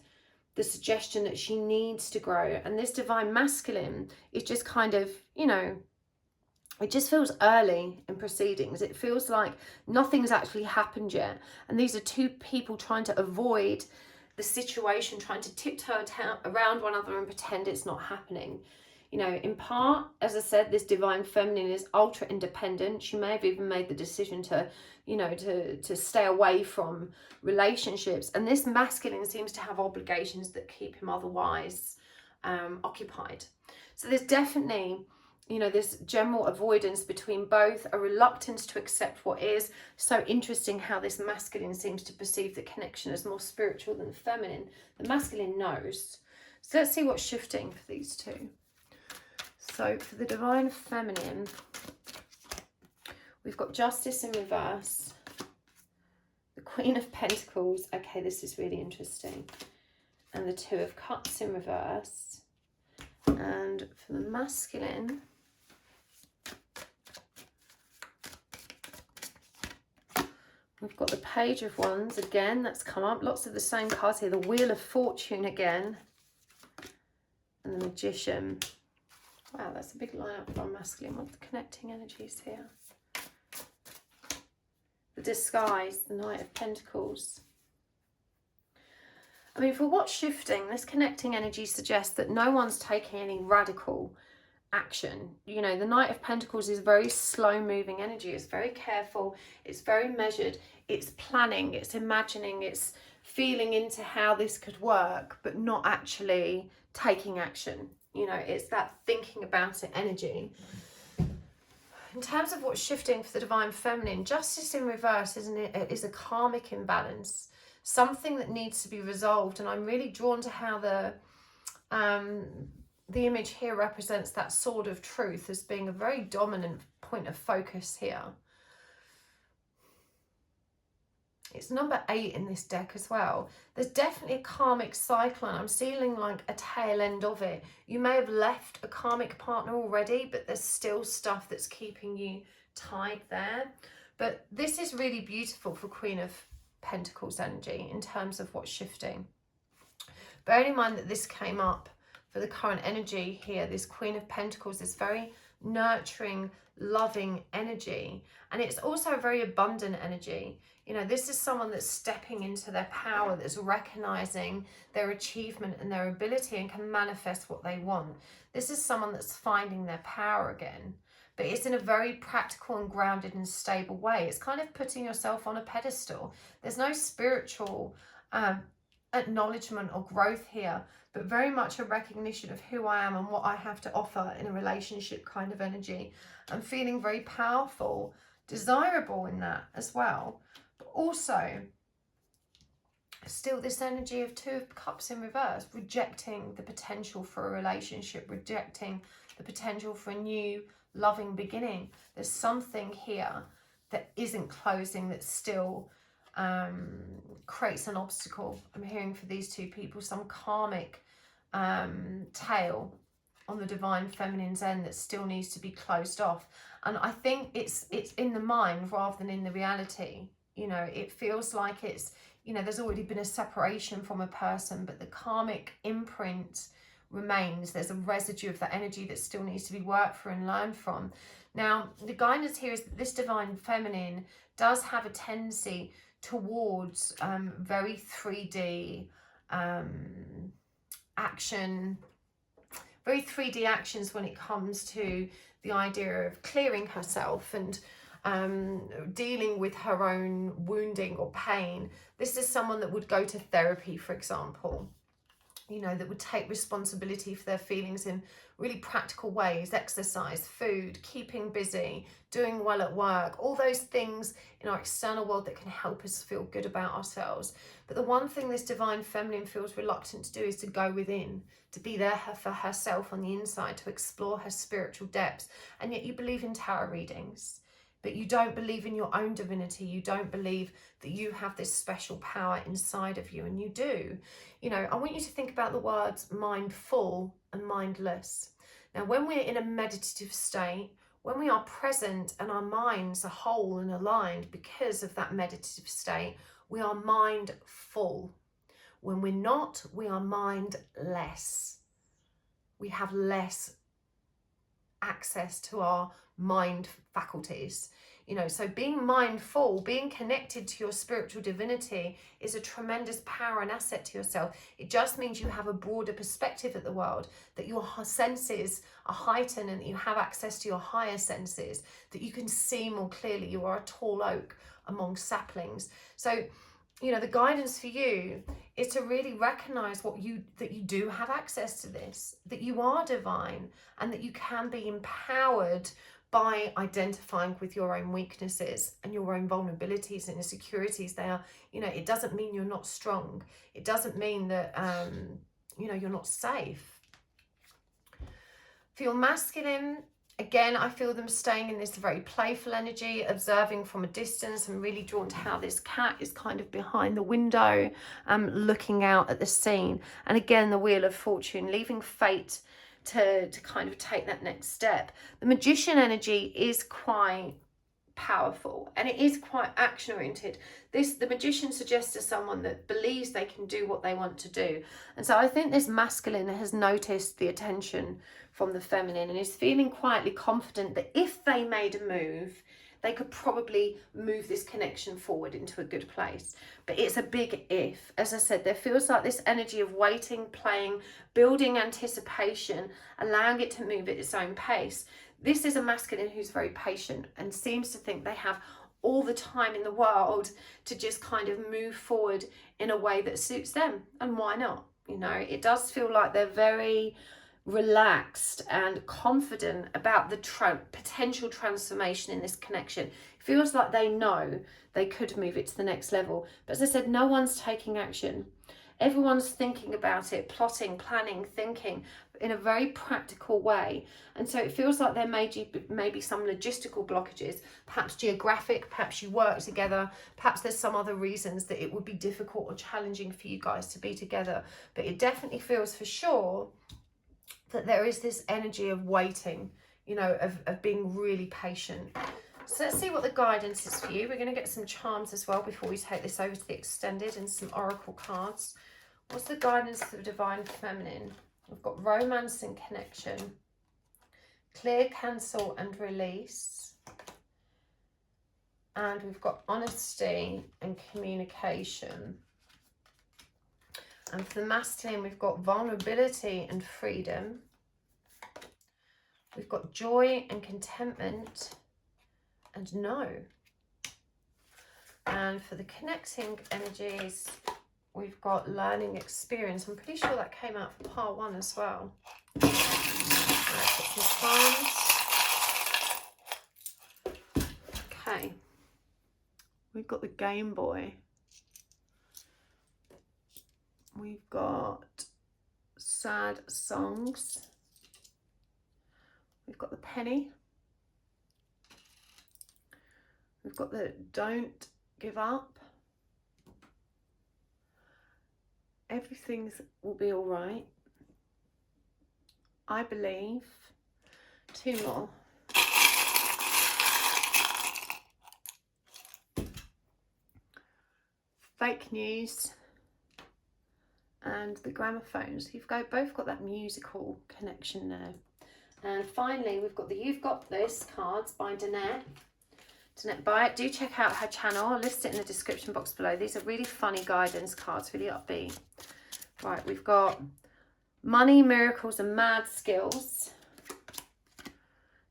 the suggestion that she needs to grow. And this divine masculine is just kind of, you know, it just feels early in proceedings. It feels like nothing's actually happened yet. And these are two people trying to avoid the situation, trying to tiptoe around one another and pretend it's not happening. You know, in part, as I said, this divine feminine is ultra independent. She may have even made the decision to, you know, to stay away from relationships. And this masculine seems to have obligations that keep him otherwise occupied. So there's definitely, you know, this general avoidance between both, a reluctance to accept what is. So interesting how this masculine seems to perceive the connection as more spiritual than feminine. The masculine knows. So let's see what's shifting for these two. So for the divine feminine, we've got Justice in reverse, the Queen of Pentacles. Okay, this is really interesting. And the Two of Cups in reverse. And for the masculine, we've got the Page of Wands again, that's come up. Lots of the same cards here. The Wheel of Fortune again. And the Magician. Wow, that's a big lineup for our masculine. What's the connecting energies here? The Disguise, the Knight of Pentacles. I mean, for what's shifting, this connecting energy suggests that no one's taking any radical action. You know, the Knight of Pentacles is very slow moving energy. It's very careful. It's very measured. It's planning. It's imagining. It's feeling into how this could work, but not actually taking action. You know, it's that thinking about it energy. In terms of what's shifting for the divine feminine, Justice in reverse is a karmic imbalance, something that needs to be resolved. And I'm really drawn to how the image here represents that sword of truth as being a very dominant point of focus here. It's number 8 in this deck as well. There's definitely a karmic cycle, and I'm feeling like a tail end of it. You may have left a karmic partner already, but there's still stuff that's keeping you tied there. But this is really beautiful for Queen of Pentacles energy in terms of what's shifting. Bearing in mind that this came up for the current energy here, this Queen of Pentacles is very nurturing, loving energy. And it's also a very abundant energy. You know, this is someone that's stepping into their power, that's recognizing their achievement and their ability and can manifest what they want. This is someone that's finding their power again, but it's in a very practical and grounded and stable way. It's kind of putting yourself on a pedestal. There's no spiritual acknowledgement or growth here, but very much a recognition of who I am and what I have to offer in a relationship kind of energy. I'm feeling very powerful, desirable in that as well. But also, still this energy of Two of Cups in reverse, rejecting the potential for a relationship, rejecting the potential for a new loving beginning. There's something here that isn't closing, that still creates an obstacle. I'm hearing for these two people some karmic tale on the divine feminine's end that still needs to be closed off. And I think it's in the mind rather than in the reality. You know, it feels like it's, you know, there's already been a separation from a person, but the karmic imprint remains. There's a residue of that energy that still needs to be worked for and learned from. Now, the guidance here is that this divine feminine does have a tendency towards very 3D action, very 3D actions when it comes to the idea of clearing herself and dealing with her own wounding or pain. This is someone that would go to therapy, for example, you know, that would take responsibility for their feelings in really practical ways: exercise, food, keeping busy, doing well at work, all those things in our external world that can help us feel good about ourselves. But the one thing this divine feminine feels reluctant to do is to go within, to be there for herself on the inside, to explore her spiritual depths. And yet you believe in tarot readings, but you don't believe in your own divinity. You don't believe that you have this special power inside of you, and you do. You know, I want you to think about the words mindful and mindless. Now, when we're in a meditative state, when we are present and our minds are whole and aligned because of that meditative state, we are mindful. When we're not, we are mindless. We have less access to our mind faculties. You know, so being mindful, being connected to your spiritual divinity is a tremendous power and asset to yourself. It just means you have a broader perspective at the world, that your senses are heightened and that you have access to your higher senses, that you can see more clearly. You are a tall oak among saplings. So, you know, the guidance for you is to really recognize that you do have access to this, that you are divine, and that you can be empowered by identifying with your own weaknesses and your own vulnerabilities and insecurities. They are, you know, it doesn't mean you're not strong. It doesn't mean that, you know, you're not safe. For your masculine, again, I feel them staying in this very playful energy, observing from a distance. I'm really drawn to how this cat is kind of behind the window, looking out at the scene. And again, the Wheel of Fortune, leaving fate to kind of take that next step. The Magician energy is quite powerful and it is quite action oriented. The Magician suggests to someone that believes they can do what they want to do. And so I think this masculine has noticed the attention from the feminine and is feeling quietly confident that if they made a move, they could probably move this connection forward into a good place. But it's a big if. As I said, there feels like this energy of waiting, playing, building anticipation, allowing it to move at its own pace. This is a masculine who's very patient and seems to think they have all the time in the world to just kind of move forward in a way that suits them. And why not? You know, it does feel like they're very relaxed and confident about the potential transformation in this connection. It feels like they know they could move it to the next level. But as I said, no one's taking action. Everyone's thinking about it, plotting, planning, thinking in a very practical way. And so it feels like there may be some logistical blockages, perhaps geographic, perhaps you work together, perhaps there's some other reasons that it would be difficult or challenging for you guys to be together. But it definitely feels for sure that there is this energy of waiting, you know, of being really patient. So let's see what the guidance is for you. We're going to get some charms as well before we take this over to the extended, and some oracle cards. What's the guidance for the divine feminine? We've got romance and connection, clear, cancel and release, and we've got honesty and communication. And for the masculine, we've got vulnerability and freedom. We've got joy and contentment and no. And for the connecting energies, we've got learning experience. I'm pretty sure that came out for part 1 as well. Let's put some cards. Okay. We've got the Game Boy. We've got sad songs. We've got the penny. We've got the don't give up. Everything will be all right. I believe. 2 more. Fake news. And the gramophones. You've both got that musical connection there. And finally, we've got the You've Got This cards by Danette. Danette Byatt. Do check out her channel. I'll list it in the description box below. These are really funny guidance cards, really upbeat. Right, we've got Money, miracles, and mad skills.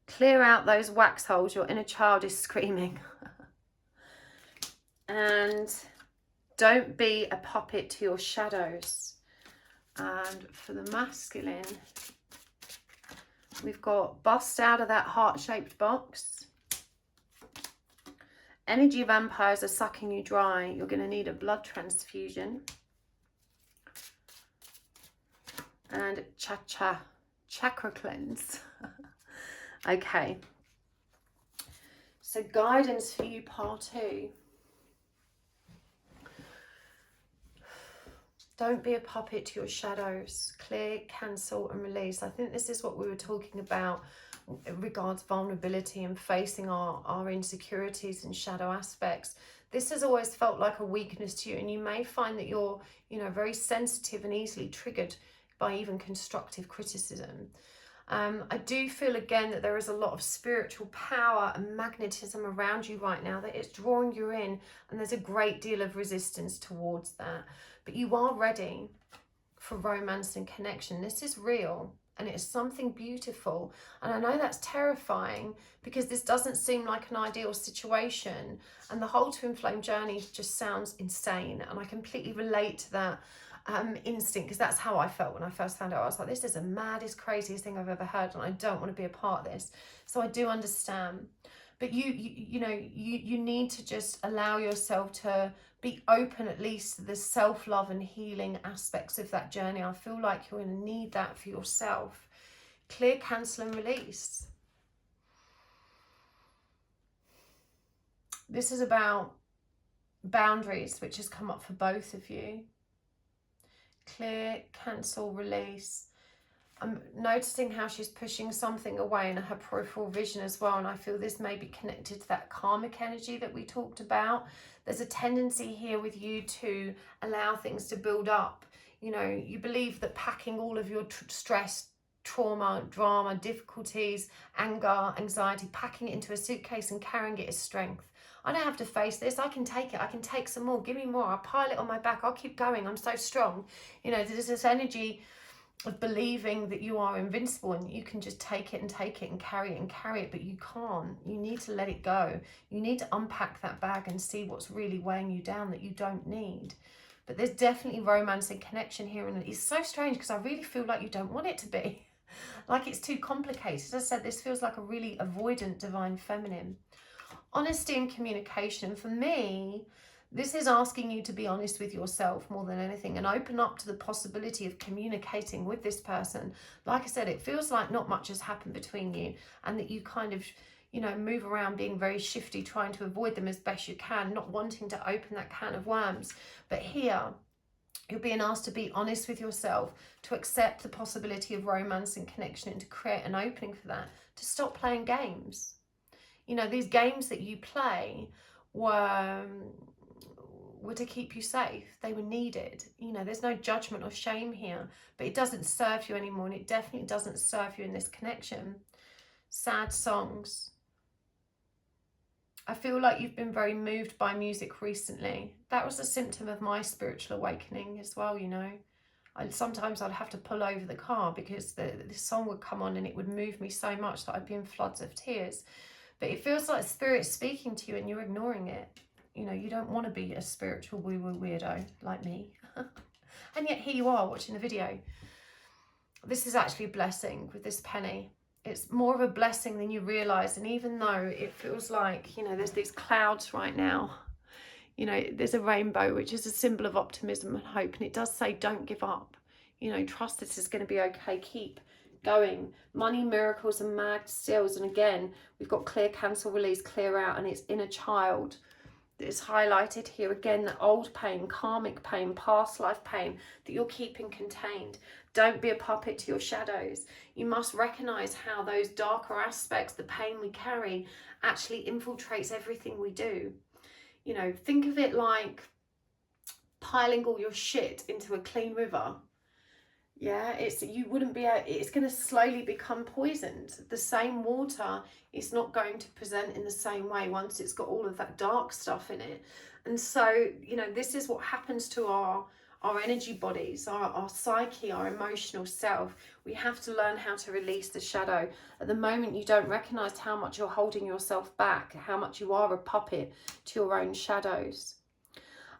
Clear out those wax holes. Your inner child is screaming. And don't be a puppet to your shadows. And for the masculine, we've got bust out of that heart-shaped box. Energy vampires are sucking you dry. You're going to need a blood transfusion. And chakra cleanse. Okay. So guidance for you, part 2. Don't be a puppet to your shadows. Clear, cancel, and release. I think this is what we were talking about in regards vulnerability and facing our insecurities and shadow aspects. This has always felt like a weakness to you, and you may find that you're, very sensitive and easily triggered by even constructive criticism. I do feel again that there is a lot of spiritual power and magnetism around you right now, that it's drawing you in, and there's a great deal of resistance towards that. But you are ready for romance and connection. This is real, and it is something beautiful. And I know that's terrifying because this doesn't seem like an ideal situation, and the whole twin flame journey just sounds insane, and I completely relate to that instinct, because that's how I felt when I first found out. I was like, this is the maddest, craziest thing I've ever heard, and I don't want to be a part of this. So I do understand, but you need to just allow yourself to be open, at least to the self-love and healing aspects of that journey. I feel like you're going to need that for yourself. Clear, cancel, and release. This is about boundaries, which has come up for both of you. Clear, cancel, release. I'm noticing how she's pushing something away in her peripheral vision as well, and I feel this may be connected to that karmic energy that we talked about. There's a tendency here with you to allow things to build up. You believe that packing all of your stress, trauma, drama, difficulties, anger, anxiety, packing it into a suitcase and carrying it is strength. I don't have to face this. I can take it. I can take some more. Give me more. I'll pile it on my back. I'll keep going. I'm so strong. There's this energy of believing that you are invincible and you can just take it and carry it and carry it, but you can't. You need to let it go. You need to unpack that bag and see what's really weighing you down that you don't need. But there's definitely romance and connection here, and it's so strange because I really feel like you don't want it to be. Like it's too complicated. As I said, this feels like a really avoidant divine feminine. Honesty and communication, for me, this is asking you to be honest with yourself more than anything, and open up to the possibility of communicating with this person. Like I said, it feels like not much has happened between you, and that you kind of, move around being very shifty, trying to avoid them as best you can, not wanting to open that can of worms. But here, you're being asked to be honest with yourself, to accept the possibility of romance and connection, and to create an opening for that, to stop playing games. These games that you play were to keep you safe. They were needed. There's no judgment or shame here, but it doesn't serve you anymore, and it definitely doesn't serve you in this connection. Sad songs. I feel like you've been very moved by music recently. That was a symptom of my spiritual awakening as well, Sometimes I'd have to pull over the car because this song would come on and it would move me so much that I'd be in floods of tears. But it feels like Spirit's speaking to you and you're ignoring it. You don't want to be a spiritual woo-woo weirdo like me. And yet here you are watching the video. This is actually a blessing with this penny. It's more of a blessing than you realise. And even though it feels like, there's these clouds right now, there's a rainbow, which is a symbol of optimism and hope. And it does say, don't give up. Trust this is going to be okay. Keep going. Money, miracles, and mad skills. And again, we've got clear, cancel, release, clear out, and it's inner child that is highlighted here. Again, the old pain, karmic pain, past life pain that you're keeping contained. Don't be a puppet to your shadows. You must recognize how those darker aspects, the pain we carry, actually infiltrates everything we do. Think of it like piling all your shit into a clean river. Yeah, it's going to slowly become poisoned. The same water is not going to present in the same way once it's got all of that dark stuff in it. And so, this is what happens to our our energy bodies, our psyche, our emotional self. We have to learn how to release the shadow. At the moment, you don't recognize how much you're holding yourself back, how much you are a puppet to your own shadows.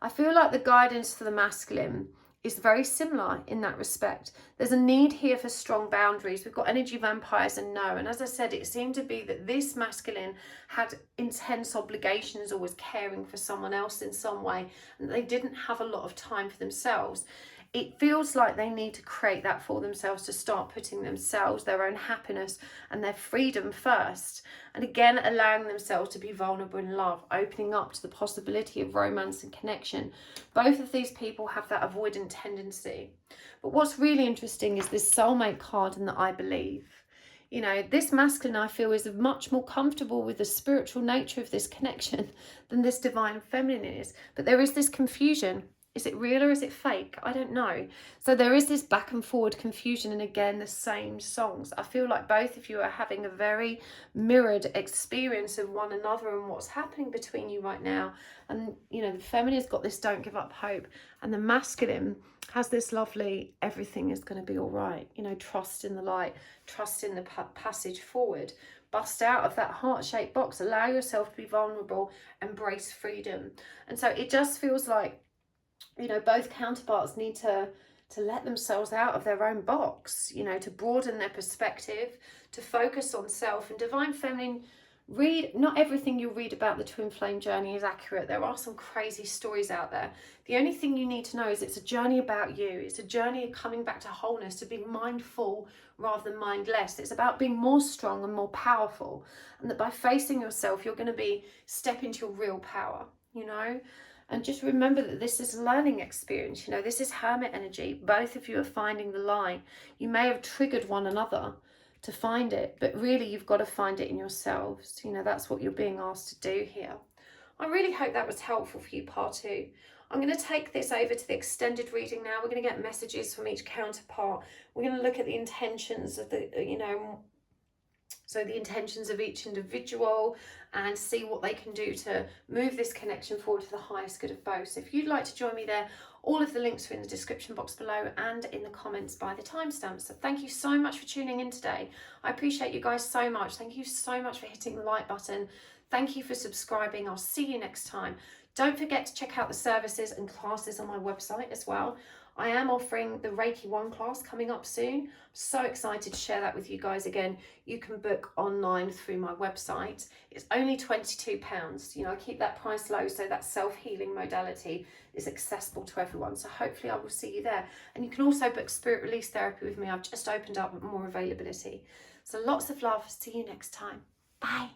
I feel like the guidance for the masculine is very similar in that respect. There's a need here for strong boundaries. We've got energy vampires and no. And as I said, it seemed to be that this masculine had intense obligations or was caring for someone else in some way, and they didn't have a lot of time for themselves. It feels like they need to create that for themselves, to start putting themselves, their own happiness and their freedom first. And again, allowing themselves to be vulnerable in love, opening up to the possibility of romance and connection. Both of these people have that avoidant tendency. But what's really interesting is this soulmate card and the I believe. You know, this masculine, I feel, is much more comfortable with the spiritual nature of this connection than this divine feminine is. But there is this confusion. Is it real or is it fake? I don't know. So there is this back and forward confusion, and again, the same songs. I feel like both of you are having a very mirrored experience of one another and what's happening between you right now. And, you know, the feminine's got this don't give up hope, and the masculine has this lovely everything is going to be all right. You know, trust in the light, trust in the passage forward. Bust out of that heart-shaped box, allow yourself to be vulnerable, embrace freedom. And so it just feels like, you know, both counterparts need to let themselves out of their own box, you know, to broaden their perspective, to focus on self. And divine feminine, not everything you read about the twin flame journey is accurate. There are some crazy stories out there. The only thing you need to know is it's a journey about you. It's a journey of coming back to wholeness, to being mindful rather than mindless. It's about being more strong and more powerful, and that by facing yourself, you're going to step into your real power, you know. And just remember that this is a learning experience. You know, this is hermit energy. Both of you are finding the light. You may have triggered one another to find it, but really you've got to find it in yourselves. You know, that's what you're being asked to do here. I really hope that was helpful for you, part 2. I'm going to take this over to the extended reading now. We're going to get messages from each counterpart. We're going to look at the intentions of the, you know, so the intentions of each individual, and see what they can do to move this connection forward for the highest good of both. So if you'd like to join me there, all of the links are in the description box below and in the comments by the timestamps. So thank you so much for tuning in today. I appreciate you guys so much. Thank you so much for hitting the like button. Thank you for subscribing. I'll see you next time. Don't forget to check out the services and classes on my website as well. I am offering the Reiki 1 class coming up soon. I'm so excited to share that with you guys again. You can book online through my website. It's only £22. You know, I keep that price low so that self-healing modality is accessible to everyone. So hopefully I will see you there. And you can also book spirit release therapy with me. I've just opened up more availability. So lots of love. See you next time. Bye.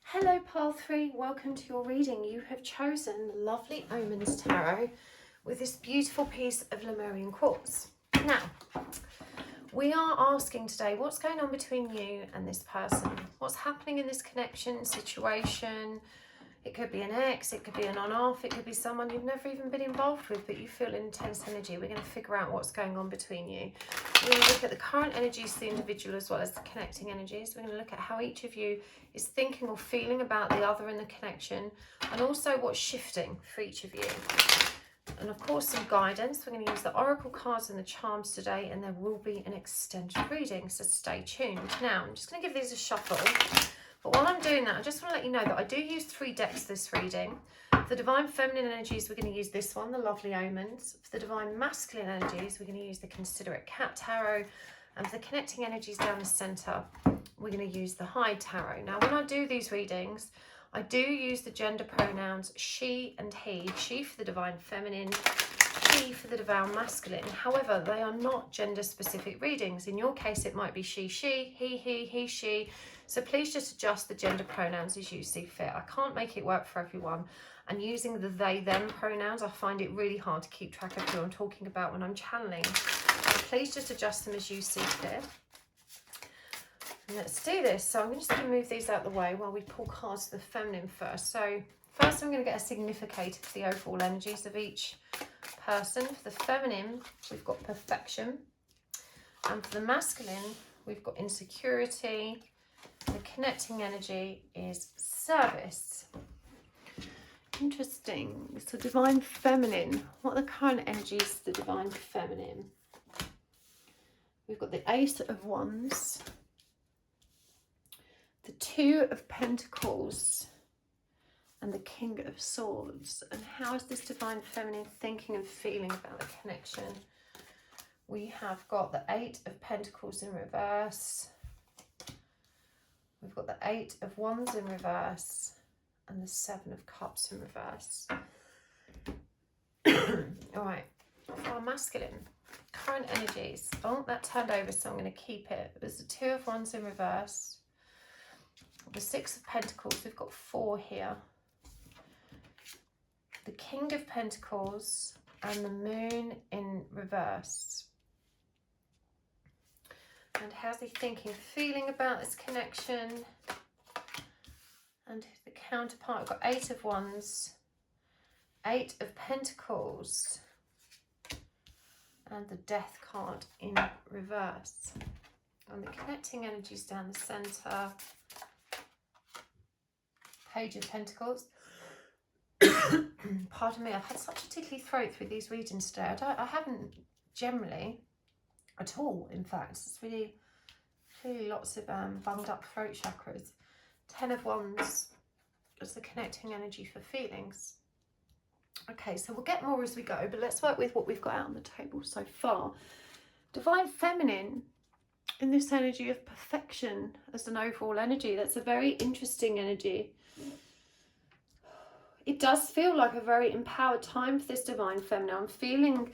Hello, Pile 3. Welcome to your reading. You have chosen the lovely Omens Tarot with this beautiful piece of Lemurian quartz. Now, we are asking today, what's going on between you and this person? What's happening in this connection, situation? It could be an ex, it could be an on-off, it could be someone you've never even been involved with, but you feel intense energy. We're going to figure out what's going on between you. We're going to look at the current energies of the individual as well as the connecting energies. We're going to look at how each of you is thinking or feeling about the other in the connection, and also what's shifting for each of you. And of course, some guidance. We're going to use the oracle cards and the charms today, and there will be an extended reading, so stay tuned. Now, I'm just going to give these a shuffle. But while I'm doing that, I just want to let you know that I do use 3 decks this reading. For the divine feminine energies, we're going to use this one, the lovely Omens. For the divine masculine energies, we're going to use the Considerate Cat Tarot. And for the connecting energies down the centre, we're going to use the Hyde Tarot. Now, when I do these readings, I do use the gender pronouns she and he. She for the divine feminine, he for the divine masculine. However, they are not gender specific readings. In your case, it might be she, he, she. So please just adjust the gender pronouns as you see fit. I can't make it work for everyone. And using the they, them pronouns, I find it really hard to keep track of who I'm talking about when I'm channeling. So please just adjust them as you see fit. And let's do this. So I'm just going to move these out of the way while we pull cards to the feminine first. So first I'm going to get a significator for the overall energies of each person. For the feminine, we've got perfection. And for the masculine, we've got insecurity. The connecting energy is service. Interesting. So Divine Feminine. What are the current energies of the Divine Feminine? We've got the Ace of Wands, the Two of Pentacles, and the King of Swords. And how is this Divine Feminine thinking and feeling about the connection? We have got the Eight of Pentacles in reverse. We've got the Eight of Wands in reverse and the Seven of Cups in reverse. All right, for our masculine, current energies. Oh, that turned over, so I'm going to keep it. There's the Two of Wands in reverse. The Six of Pentacles, we've got 4 here. The King of Pentacles and the Moon in reverse. And how's he thinking, feeling about this connection? And the counterpart, I've got Eight of Wands, Eight of Pentacles, and the Death card in reverse. And the connecting energies down the centre, Page of Pentacles. Pardon me, I've had such a tickly throat through these readings today. I haven't generally at all, in fact. It's really lots of bunged up throat chakras. 10 of Wands is the connecting energy for feelings. Okay, so we'll get more as we go, but let's work with what we've got out on the table so far. Divine Feminine in this energy of perfection as an overall energy. That's a very interesting energy. It does feel like a very empowered time for this Divine Feminine. I'm feeling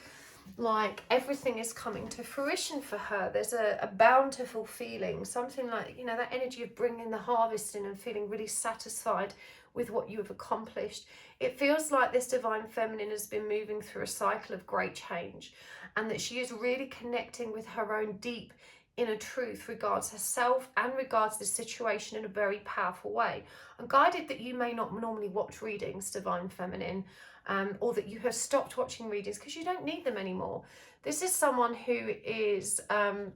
like everything is coming to fruition for her. There's a bountiful feeling, something like, you know, that energy of bringing the harvest in and feeling really satisfied with what you have accomplished. It feels like this Divine Feminine has been moving through a cycle of great change, and that she is really connecting with her own deep inner truth regards herself and regards the situation in a very powerful way. I'm guided that you may not normally watch readings, Divine Feminine, or that you have stopped watching readings because you don't need them anymore. This is someone who is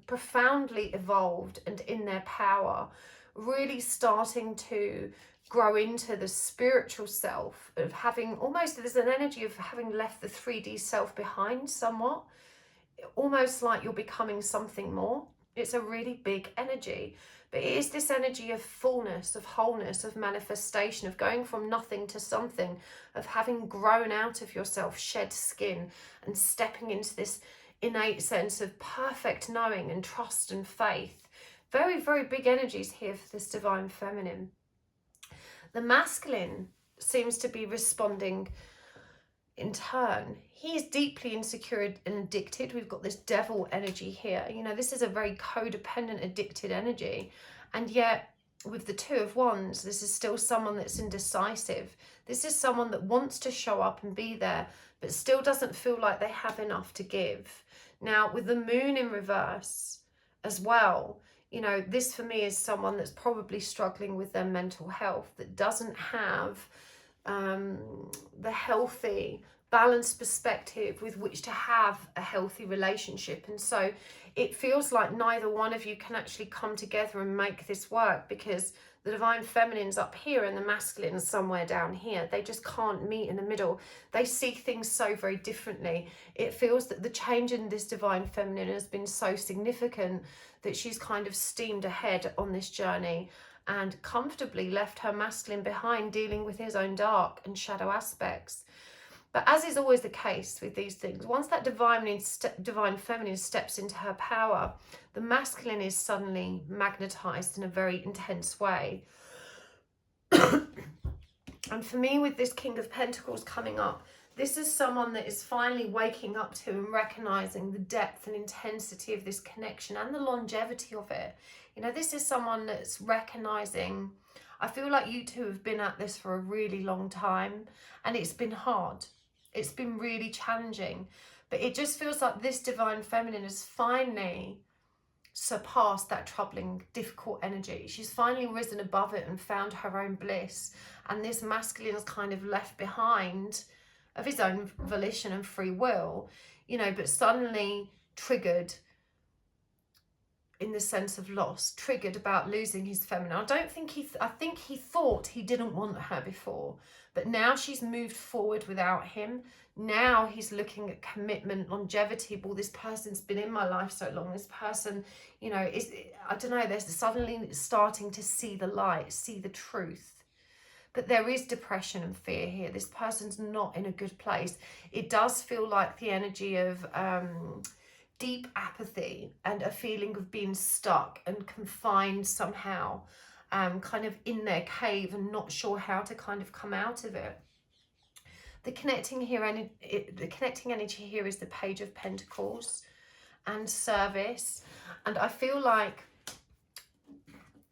profoundly evolved and in their power, really starting to grow into the spiritual self, of having almost, there's an energy of having left the 3D self behind somewhat, almost like you're becoming something more. It's a really big energy, but it is this energy of fullness, of wholeness, of manifestation, of going from nothing to something, of having grown out of yourself, shed skin, and stepping into this innate sense of perfect knowing and trust and faith. Very, very big energies here for this Divine Feminine. The masculine seems to be responding in turn. He is deeply insecure and addicted. We've got this devil energy here. You know, this is a very codependent, addicted energy. And yet, with the Two of Wands, this is still someone that's indecisive. This is someone that wants to show up and be there, but still doesn't feel like they have enough to give. Now, with the Moon in reverse as well, you know, this for me is someone that's probably struggling with their mental health, that doesn't have the healthy, balanced perspective with which to have a healthy relationship. And so it feels like neither one of you can actually come together and make this work, because the Divine Feminine's up here and the masculine's somewhere down here. They just can't meet in the middle. They see things so very differently. It feels that the change in this Divine Feminine has been so significant that she's kind of steamed ahead on this journey and comfortably left her masculine behind, dealing with his own dark and shadow aspects. But as is always the case with these things, once that Divine Feminine steps into her power, the masculine is suddenly magnetized in a very intense way. And for me, with this King of Pentacles coming up, this is someone that is finally waking up to and recognizing the depth and intensity of this connection and the longevity of it. You know, this is someone that's recognizing, I feel like you two have been at this for a really long time, and it's been hard. It's been really challenging, but it just feels like this Divine Feminine has finally surpassed that troubling, difficult energy. She's finally risen above it and found her own bliss. And this masculine is kind of left behind of his own volition and free will, you know, but suddenly triggered in the sense of loss, triggered about losing his feminine. I think he thought he didn't want her before, but now she's moved forward without him. Now he's looking at commitment, longevity. Well, this person's been in my life so long. This person, you know, is, I don't know, there's suddenly starting to see the light, see the truth. But there is depression and fear here. This person's not in a good place. It does feel like the energy of deep apathy and a feeling of being stuck and confined somehow, kind of in their cave and not sure how to kind of come out of it. The connecting energy here is the Page of Pentacles and service. And I feel like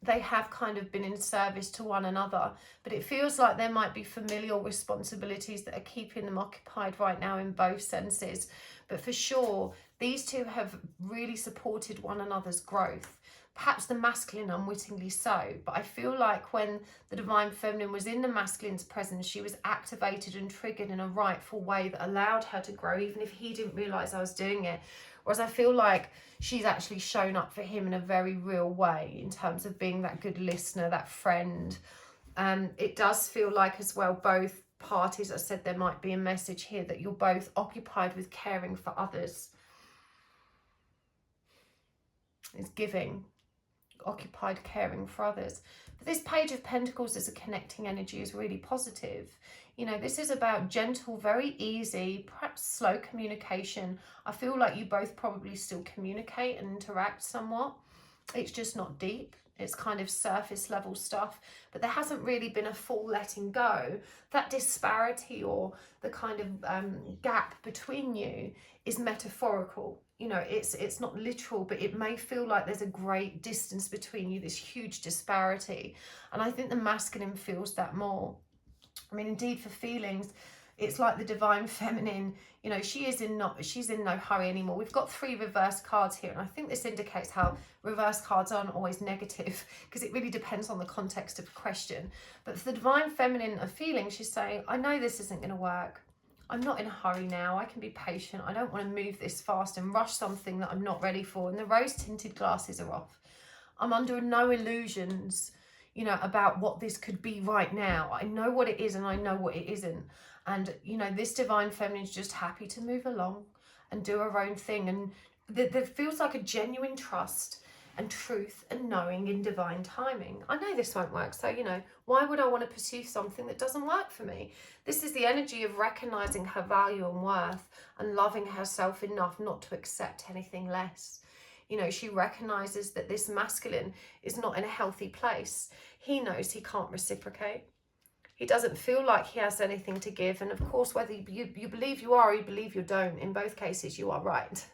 they have kind of been in service to one another, but it feels like there might be familial responsibilities that are keeping them occupied right now in both senses. But for sure, these two have really supported one another's growth. Perhaps the masculine unwittingly so, but I feel like when the Divine Feminine was in the masculine's presence, she was activated and triggered in a rightful way that allowed her to grow, even if he didn't realise I was doing it. Whereas I feel like she's actually shown up for him in a very real way in terms of being that good listener, that friend. It does feel like as well, both parties, I said there might be a message here that you're both occupied with caring for others. It's giving, occupied caring for others. But this Page of Pentacles as a connecting energy is really positive. You know, this is about gentle, very easy, perhaps slow communication. I feel like you both probably still communicate and interact somewhat. It's just not deep. It's kind of surface level stuff, but there hasn't really been a full letting go. That disparity or the kind of gap between you is metaphorical. You know, it's not literal, but it may feel like there's a great distance between you, this huge disparity. And I think the masculine feels that more. I mean, indeed, for feelings, it's like the Divine Feminine, you know, she's in no hurry anymore. We've got 3 reverse cards here, and I think this indicates how reverse cards aren't always negative, because it really depends on the context of the question. But for the Divine Feminine of feeling, she's saying, I know this isn't going to work. I'm not in a hurry now. I can be patient. I don't want to move this fast and rush something that I'm not ready for. And the rose-tinted glasses are off. I'm under no illusions, you know, about what this could be right now. I know what it is and I know what it isn't. And, you know, this Divine Feminine is just happy to move along and do her own thing. And there feels like a genuine trust and truth and knowing in divine timing. I know this won't work, so, you know, why would I want to pursue something that doesn't work for me? This is the energy of recognizing her value and worth and loving herself enough not to accept anything less. You know, she recognizes that this masculine is not in a healthy place. He knows he can't reciprocate. He doesn't feel like he has anything to give. And of course, whether you believe you are or you believe you don't, in both cases, you are right.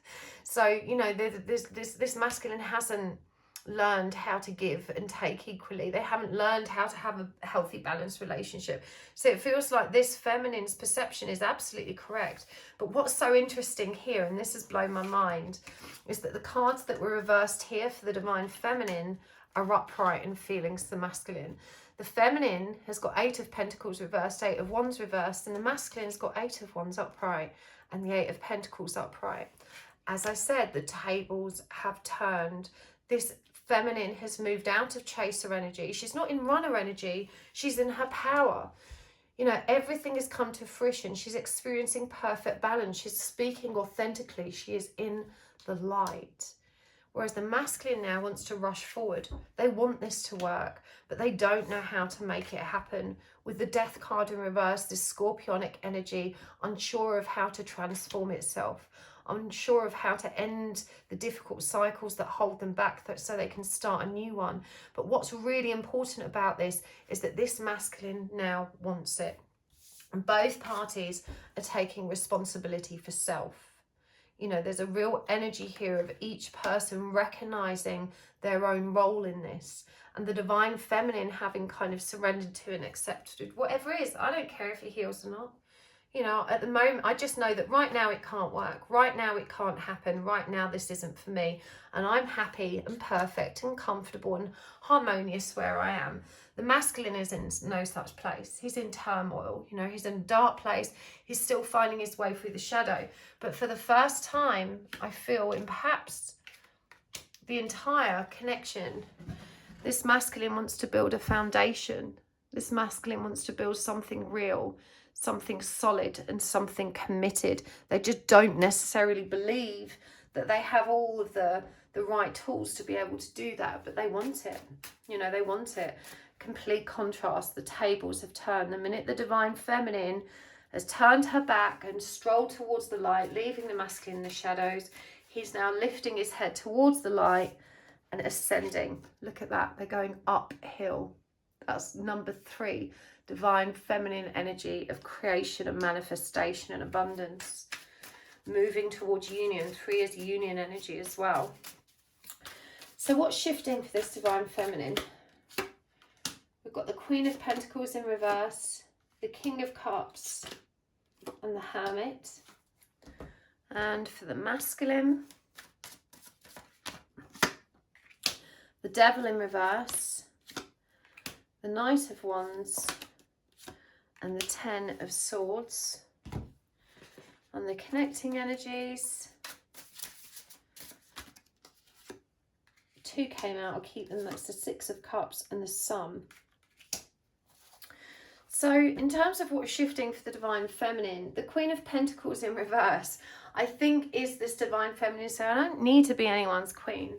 So, you know, this masculine hasn't learned how to give and take equally. They haven't learned how to have a healthy, balanced relationship. So it feels like this feminine's perception is absolutely correct. But what's so interesting here, and this has blown my mind, is that the cards that were reversed here for the Divine Feminine are upright and feelings the masculine. The feminine has got 8 of Pentacles reversed, 8 of Wands reversed, and the masculine's got 8 of Wands upright and the 8 of Pentacles upright. As I said, the tables have turned. This feminine has moved out of chaser energy. She's not in runner energy. She's in her power. You know, everything has come to fruition. She's experiencing perfect balance. She's speaking authentically. She is in the light. Whereas the masculine now wants to rush forward. They want this to work, but they don't know how to make it happen. With the Death card in reverse, this scorpionic energy, unsure of how to transform itself, unsure of how to end the difficult cycles that hold them back so they can start a new one. But what's really important about this is that this masculine now wants it. And both parties are taking responsibility for self. You know, there's a real energy here of each person recognizing their own role in this. And the Divine Feminine having kind of surrendered to and accepted whatever it is. I don't care if he heals or not. You know, at the moment, I just know that right now it can't work. Right now it can't happen. Right now this isn't for me. And I'm happy and perfect and comfortable and harmonious where I am. The masculine is in no such place. He's in turmoil. You know, he's in a dark place. He's still finding his way through the shadow. But for the first time, I feel in perhaps the entire connection. This masculine wants to build a foundation. This masculine wants to build something real, something solid and something committed. They just don't necessarily believe that they have all of the right tools to be able to do that, but they want it. You know, they want it. Complete contrast. The tables have turned. The minute the divine feminine has turned her back and strolled towards the light, leaving the masculine in the shadows, he's now lifting his head towards the light and ascending. Look at that. They're going uphill. That's number 3. Divine feminine energy of creation and manifestation and abundance. Moving towards union. 3 is union energy as well. So what's shifting for this divine feminine? We've got the Queen of Pentacles in reverse, the King of Cups, and the Hermit. And for the masculine, the Devil in reverse, the Knight of Wands, and the 10 of Swords. And the connecting energies, 2 came out, I'll keep them, that's the 6 of Cups and the Sun. So in terms of what's shifting for the divine feminine, the Queen of Pentacles in reverse, I think is this divine feminine saying, I don't need to be anyone's queen.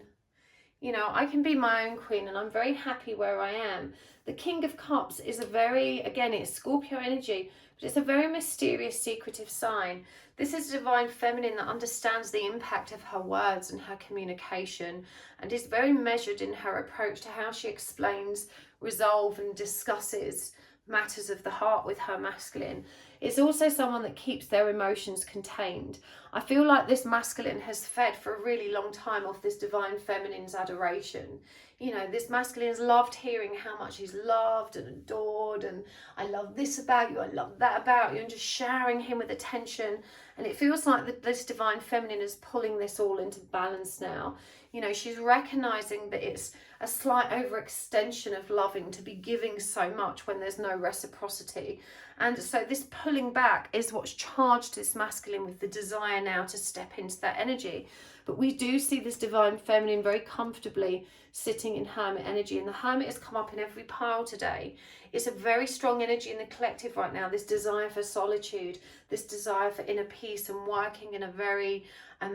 You know, I can be my own queen and I'm very happy where I am. The King of Cups is a very, again, it's Scorpio energy, but it's a very mysterious, secretive sign. This is a divine feminine that understands the impact of her words and her communication and is very measured in her approach to how she explains, resolve and discusses matters of the heart with her masculine. It's also someone that keeps their emotions contained. I feel like this masculine has fed for a really long time off this divine feminine's adoration. You know, this masculine has loved hearing how much he's loved and adored, and I love this about you, I love that about you, and just showering him with attention. And it feels like this divine feminine is pulling this all into balance now. You know, she's recognizing that it's a slight overextension of loving to be giving so much when there's no reciprocity. And so this pulling back is what's charged this masculine with the desire now to step into that energy. But we do see this divine feminine very comfortably sitting in Hermit energy. And the Hermit has come up in every pile today. It's a very strong energy in the collective right now. This desire for solitude, this desire for inner peace and working in a very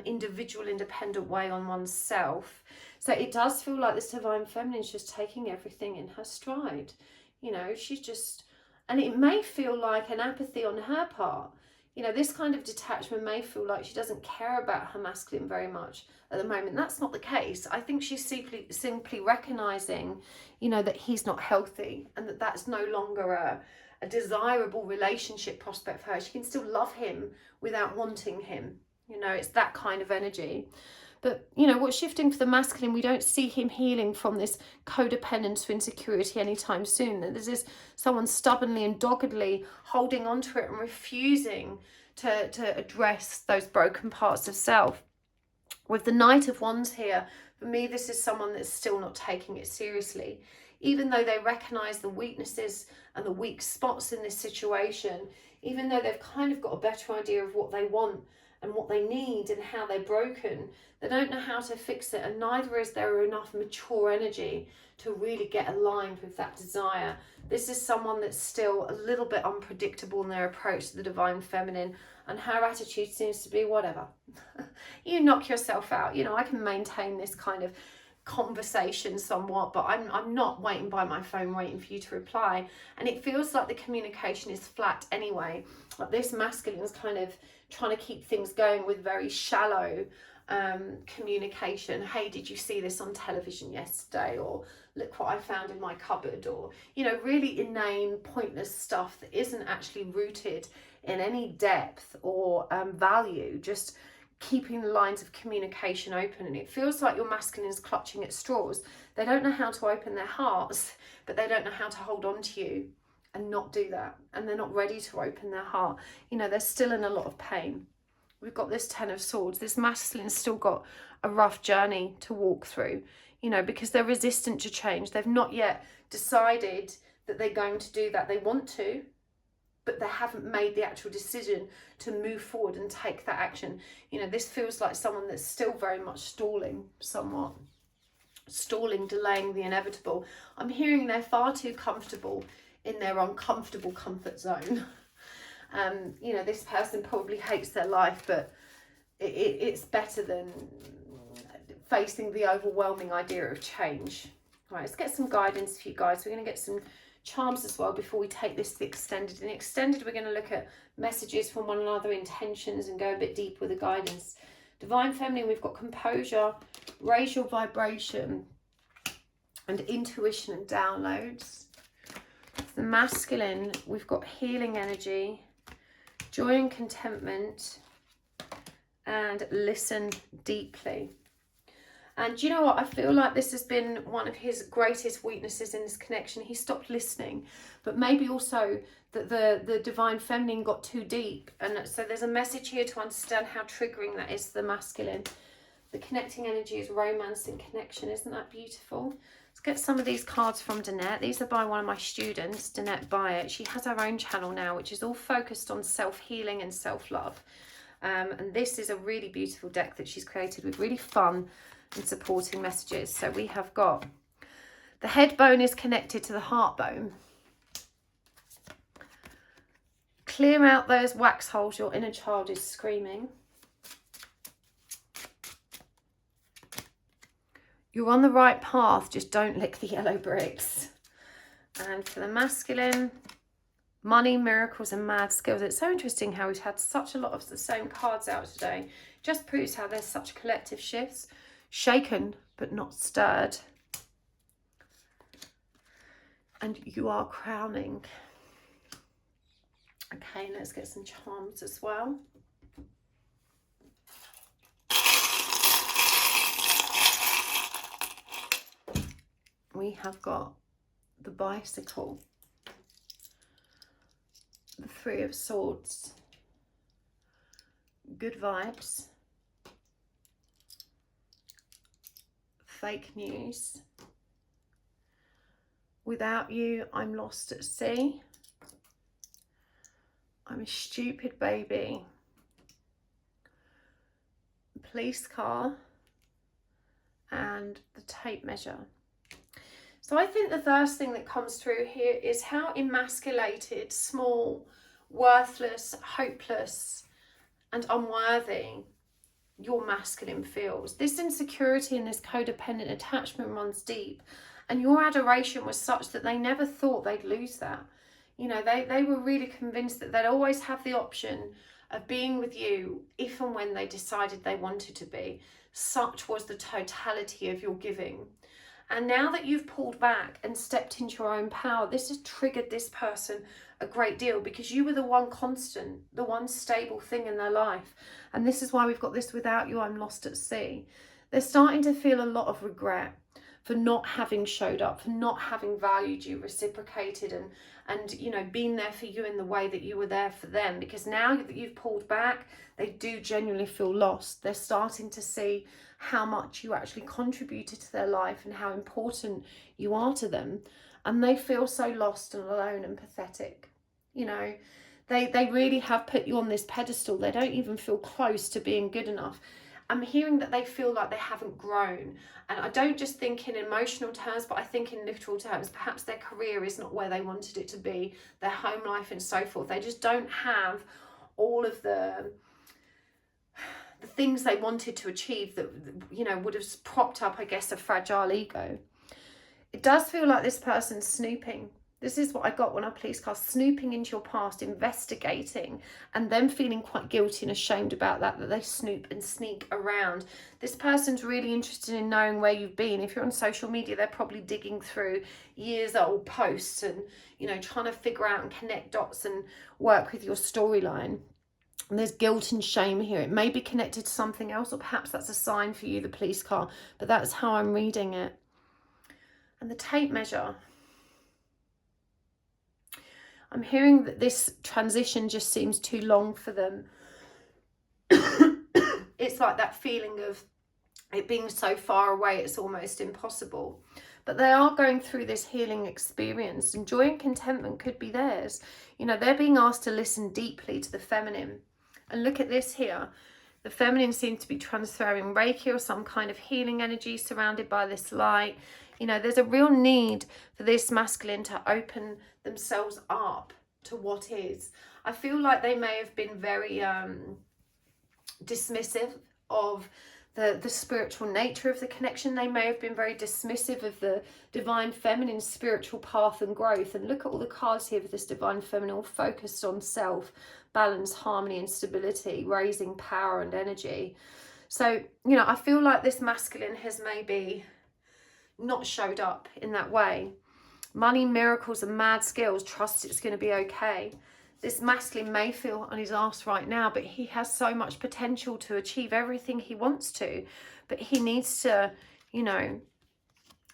individual, independent way on oneself. So it does feel like this divine feminine is just taking everything in her stride. You know, she's just, and it may feel like an apathy on her part. You know, this kind of detachment may feel like she doesn't care about her masculine very much at the moment. That's not the case. I think she's simply recognizing, you know, that he's not healthy and that that's no longer a desirable relationship prospect for her. She can still love him without wanting him. You know, it's that kind of energy. But, you know, what's shifting for the masculine, we don't see him healing from this codependence to insecurity anytime soon. There's this someone stubbornly and doggedly holding on to it and refusing to address those broken parts of self. With the Knight of Wands here, for me, this is someone that's still not taking it seriously. Even though they recognize the weaknesses and the weak spots in this situation, even though they've kind of got a better idea of what they want and what they need and how they're broken, they don't know how to fix it, and neither is there enough mature energy to really get aligned with that desire. This is someone that's still a little bit unpredictable in their approach to the divine feminine, and her attitude seems to be whatever. You knock yourself out. You know, I can maintain this kind of conversation somewhat, but I'm not waiting by my phone waiting for you to reply. And it feels like the communication is flat anyway. Like this masculine is kind of trying to keep things going with very shallow communication. Hey, did you see this on television yesterday? Or look what I found in my cupboard. Or, you know, really inane, pointless stuff that isn't actually rooted in any depth or value. Just keeping the lines of communication open. And it feels like your masculine is clutching at straws. They don't know how to open their hearts, but they don't know how to hold on to you and not do that. And they're not ready to open their heart. You know, they're still in a lot of pain. We've got this 10 of Swords. This masculine's still got a rough journey to walk through, you know, because they're resistant to change. They've not yet decided that they're going to do that. They want to, but they haven't made the actual decision to move forward and take that action. You know, this feels like someone that's still very much stalling somewhat. stalling, delaying the inevitable. I'm hearing they're far too comfortable in their uncomfortable comfort zone. You know, this person probably hates their life, but it's better than facing the overwhelming idea of change. All right, let's get some guidance for you guys. We're going to get some charms as well before we take this to the extended. In the extended, we're going to look at messages from one another, intentions, and go a bit deeper with the guidance. Divine Feminine, we've got composure, raise your vibration, and intuition and downloads. For the masculine, we've got healing energy, joy and contentment, and listen deeply. And you know what? I feel like this has been one of his greatest weaknesses in this connection. He stopped listening, but maybe also that the Divine Feminine got too deep. And so there's a message here to understand how triggering that is to the masculine. The connecting energy is romance and connection. Isn't that beautiful? Let's get some of these cards from Danette. These are by one of my students, Danette Byatt. She has her own channel now, which is all focused on self-healing and self-love. And this is a really beautiful deck that she's created with really fun and supporting messages. So we have got the head bone is connected to the heart bone. Clear out those wax holes your inner child is screaming. You're on the right path, just don't lick the yellow bricks. And for the masculine, money, miracles, and mad skills. It's so interesting how we've had such a lot of the same cards out today. Just proves how there's such collective shifts. Shaken, but not stirred. And you are crowning. Okay, let's get some charms as well. We have got the bicycle, the Three of Swords, good vibes, fake news, without you, I'm lost at sea, I'm a stupid baby, police car, and the tape measure. So I think the first thing that comes through here is how emasculated, small, worthless, hopeless, and unworthy your masculine feels. This insecurity and this codependent attachment runs deep, and your adoration was such that they never thought they'd lose that. You know, they were really convinced that they'd always have the option of being with you if and when they decided they wanted to be. Such was the totality of your giving. And now that you've pulled back and stepped into your own power, this has triggered this person a great deal, because you were the one constant, the one stable thing in their life. And this is why we've got this without you, I'm lost at sea. They're starting to feel a lot of regret for not having showed up, for not having valued you, reciprocated, and you know, been there for you in the way that you were there for them. Because now that you've pulled back, they do genuinely feel lost. They're starting to see how much you actually contributed to their life and how important you are to them. And they feel so lost and alone and pathetic. You know, they really have put you on this pedestal. They don't even feel close to being good enough. I'm hearing that they feel like they haven't grown. And I don't just think in emotional terms, but I think in literal terms. Perhaps their career is not where they wanted it to be, their home life and so forth. They just don't have all of the things they wanted to achieve that, you know, would have propped up, I guess, a fragile ego. It does feel like this person's snooping. This is what I got when I police cast, snooping into your past, investigating, and then feeling quite guilty and ashamed about that they snoop and sneak around. This person's really interested in knowing where you've been. If you're on social media, they're probably digging through years old posts and, you know, trying to figure out and connect dots and work with your storyline. And there's guilt and shame here. It may be connected to something else, or perhaps that's a sign for you, the police car, but that's how I'm reading it. And the tape measure. I'm hearing that this transition just seems too long for them. It's like that feeling of it being so far away, it's almost impossible. But they are going through this healing experience, and joy and contentment could be theirs. You know, they're being asked to listen deeply to the feminine. And look at this here. The feminine seems to be transferring Reiki or some kind of healing energy surrounded by this light. You know, there's a real need for this masculine to open themselves up to what is. I feel like they may have been very dismissive of the spiritual nature of the connection. They may have been very dismissive of the divine feminine spiritual path and growth. And look at all the cards here for this divine feminine, all focused on self, balance, harmony and stability, raising power and energy. So, you know, I feel like this masculine has maybe not showed up in that way. Money, miracles and mad skills, trust it's going to be okay. This masculine may feel on his arse right now, but he has so much potential to achieve everything he wants to. But he needs to, you know,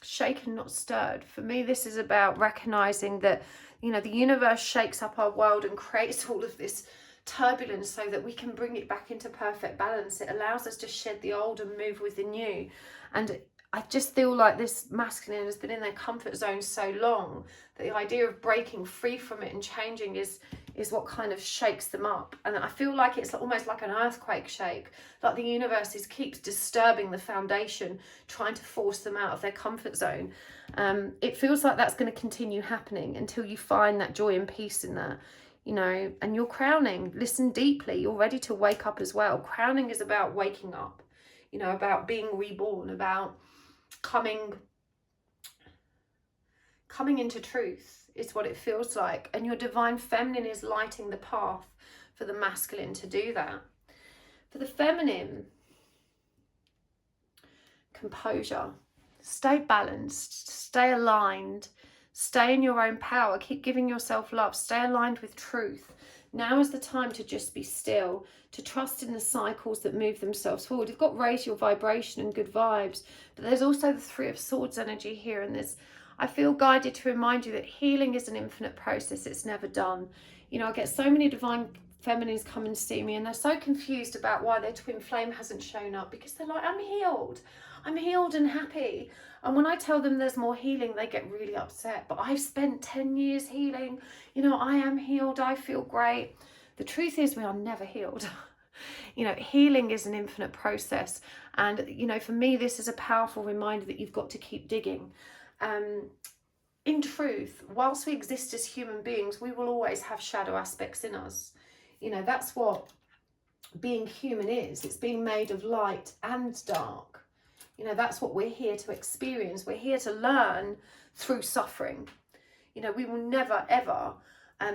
shaken, not stirred. For me, this is about recognizing that, you know, the universe shakes up our world and creates all of this turbulence so that we can bring it back into perfect balance. It allows us to shed the old and move with the new. And I just feel like this masculine has been in their comfort zone so long that the idea of breaking free from it and changing is what kind of shakes them up. And I feel like it's almost like an earthquake shake, like the universe keeps disturbing the foundation, trying to force them out of their comfort zone. It feels like that's going to continue happening until you find that joy and peace in that, you know, and you're crowning. Listen deeply, you're ready to wake up as well. Crowning is about waking up, you know, about being reborn, about coming into truth is what it feels like. And your divine feminine is lighting the path for the masculine to do that. For the feminine, composure, stay balanced, stay aligned, stay in your own power, keep giving yourself love, stay aligned with truth. Now is the time to just be still, to trust in the cycles that move themselves forward. You've got raise your vibration and good vibes, but there's also the Three of Swords energy here, and I feel guided to remind you that healing is an infinite process. It's never done. You know, I get so many divine feminines come and see me and they're so confused about why their twin flame hasn't shown up, because they're like, I'm healed and happy. And when I tell them there's more healing, they get really upset. But I've spent 10 years healing. You know, I am healed. I feel great. The truth is we are never healed. You know, healing is an infinite process. And, you know, for me, this is a powerful reminder that you've got to keep digging. In truth, whilst we exist as human beings, we will always have shadow aspects in us. You know, that's what being human is. It's being made of light and dark. You know, that's what we're here to experience. We're here to learn through suffering. You know, we will never, ever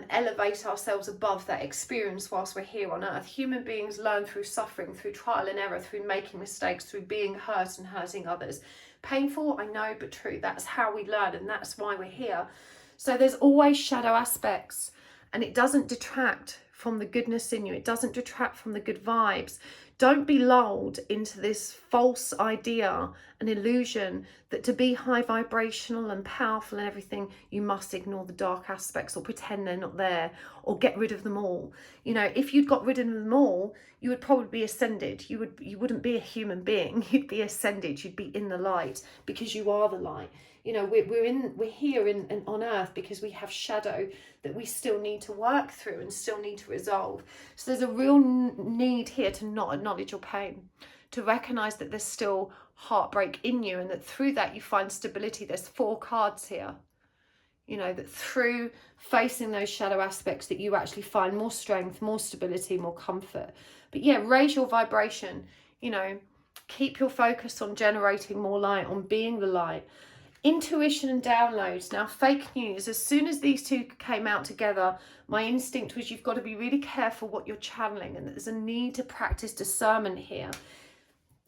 elevate ourselves above that experience whilst we're here on earth. Human beings learn through suffering, through trial and error, through making mistakes, through being hurt and hurting others. Painful, I know, but true. That's how we learn, and that's why we're here. So there's always shadow aspects, and it doesn't detract from the goodness in you. It doesn't detract from the good vibes. Don't be lulled into this false idea, an illusion that to be high vibrational and powerful and everything, you must ignore the dark aspects or pretend they're not there or get rid of them all. You know, if you'd got rid of them all, you would probably be ascended. You wouldn't be a human being. You'd be ascended. You'd be in the light because you are the light. You know, we're here on earth because we have shadow that we still need to work through and still need to resolve. So there's a real need here to not acknowledge your pain, to recognize that there's still heartbreak in you, and that through that you find stability. There's 4 cards here. You know, that through facing those shadow aspects that you actually find more strength, more stability, more comfort. But yeah, raise your vibration. You know, keep your focus on generating more light, on being the light. Intuition and downloads. Now, fake news, as soon as these two came out together, my instinct was you've got to be really careful what you're channeling, and there's a need to practice discernment here.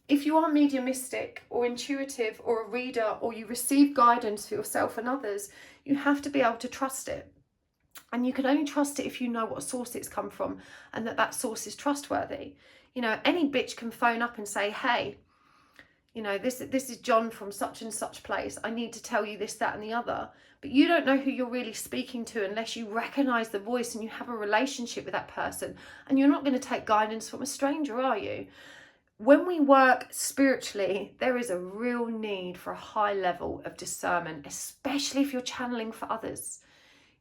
If you are mediumistic or intuitive or a reader, or you receive guidance for yourself and others, you have to be able to trust it. And you can only trust it if you know what source it's come from and that source is trustworthy. You know, any bitch can phone up and say, hey, you know, this is John from such and such place. I need to tell you this, that and the other. But you don't know who you're really speaking to unless you recognise the voice and you have a relationship with that person. And you're not going to take guidance from a stranger, are you? When we work spiritually, there is a real need for a high level of discernment, especially if you're channeling for others.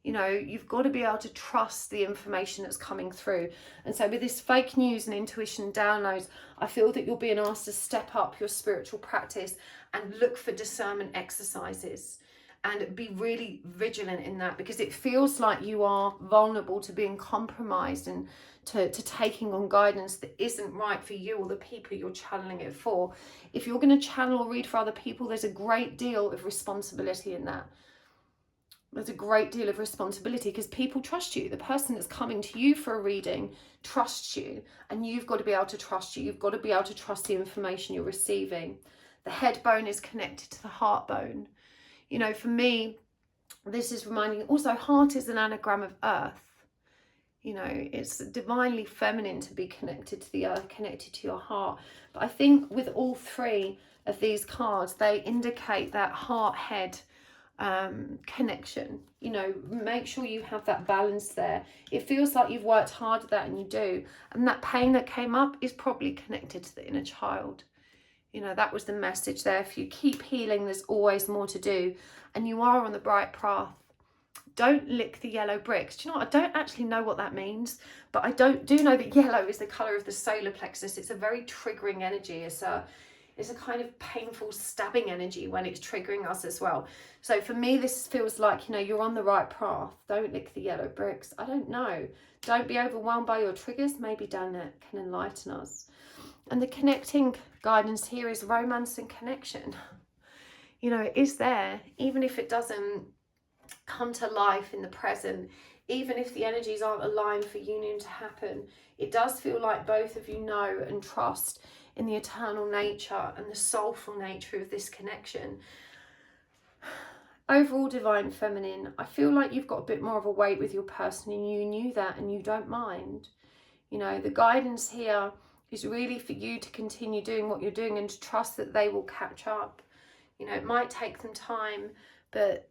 You know, you've got to be able to trust the information that's coming through. And so with this fake news and intuition downloads, I feel that you're being asked to step up your spiritual practice and look for discernment exercises and be really vigilant in that, because it feels like you are vulnerable to being compromised and to taking on guidance that isn't right for you or the people you're channeling it for. If you're going to channel or read for other people, there's a great deal of responsibility in that. There's a great deal of responsibility because people trust you. The person that's coming to you for a reading trusts you, and you've got to be able to trust you. You've got to be able to trust the information you're receiving. The head bone is connected to the heart bone. You know, for me, this is reminding, also heart is an anagram of earth. You know, it's divinely feminine to be connected to the earth, connected to your heart. But I think with all three of these cards, they indicate that heart-head connection. You know, make sure you have that balance there. It feels like you've worked hard at that, and you do. And that pain that came up is probably connected to the inner child. You know, that was the message there. If you keep healing, there's always more to do, and you are on the bright path. Don't lick the yellow bricks. Do you know what? I don't actually know what that means, but I do know that yellow is the colour of the solar plexus. It's a very triggering energy. It's a kind of painful stabbing energy when it's triggering us as well. So for me, this feels like, you know, you're on the right path. Don't lick the yellow bricks. I don't know. Don't be overwhelmed by your triggers. Maybe Danet can enlighten us. And the connecting guidance here is romance and connection. You know, it is there, even if it doesn't come to life in the present, even if the energies aren't aligned for union to happen. It does feel like both of you know and trust in the eternal nature and the soulful nature of this connection. Overall, divine feminine, I feel like you've got a bit more of a weight with your person, and you knew that, and you don't mind. You know, the guidance here is really for you to continue doing what you're doing and to trust that they will catch up. You know, it might take them time, but,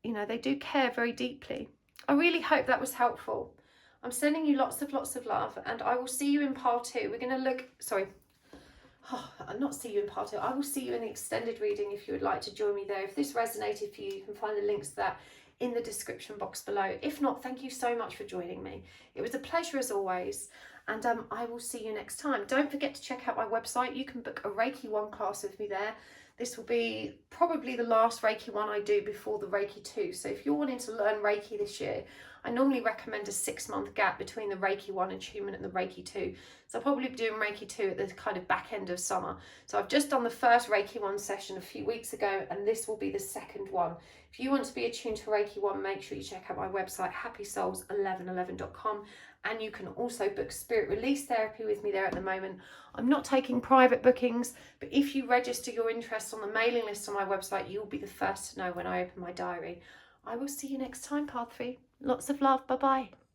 you know, they do care very deeply. I really hope that was helpful. I'm sending you lots of love, and I will see you in part 2. We're going to look, I'll not see you in part 2. I will see you in the extended reading if you would like to join me there. If this resonated for you, you can find the links to that in the description box below. If not, thank you so much for joining me. It was a pleasure as always, and I will see you next time. Don't forget to check out my website. You can book a Reiki 1 class with me there. This will be probably the last Reiki 1 I do before the Reiki 2. So if you're wanting to learn Reiki this year, I normally recommend a 6-month gap between the Reiki 1 attunement and the Reiki 2. So I'll probably be doing Reiki 2 at the kind of back end of summer. So I've just done the first Reiki 1 session a few weeks ago, and this will be the second one. If you want to be attuned to Reiki 1, make sure you check out my website, happysouls1111.com. And you can also book spirit release therapy with me there at the moment. I'm not taking private bookings, but if you register your interest on the mailing list on my website, you'll be the first to know when I open my diary. I will see you next time, Path 3. Lots of love. Bye-bye.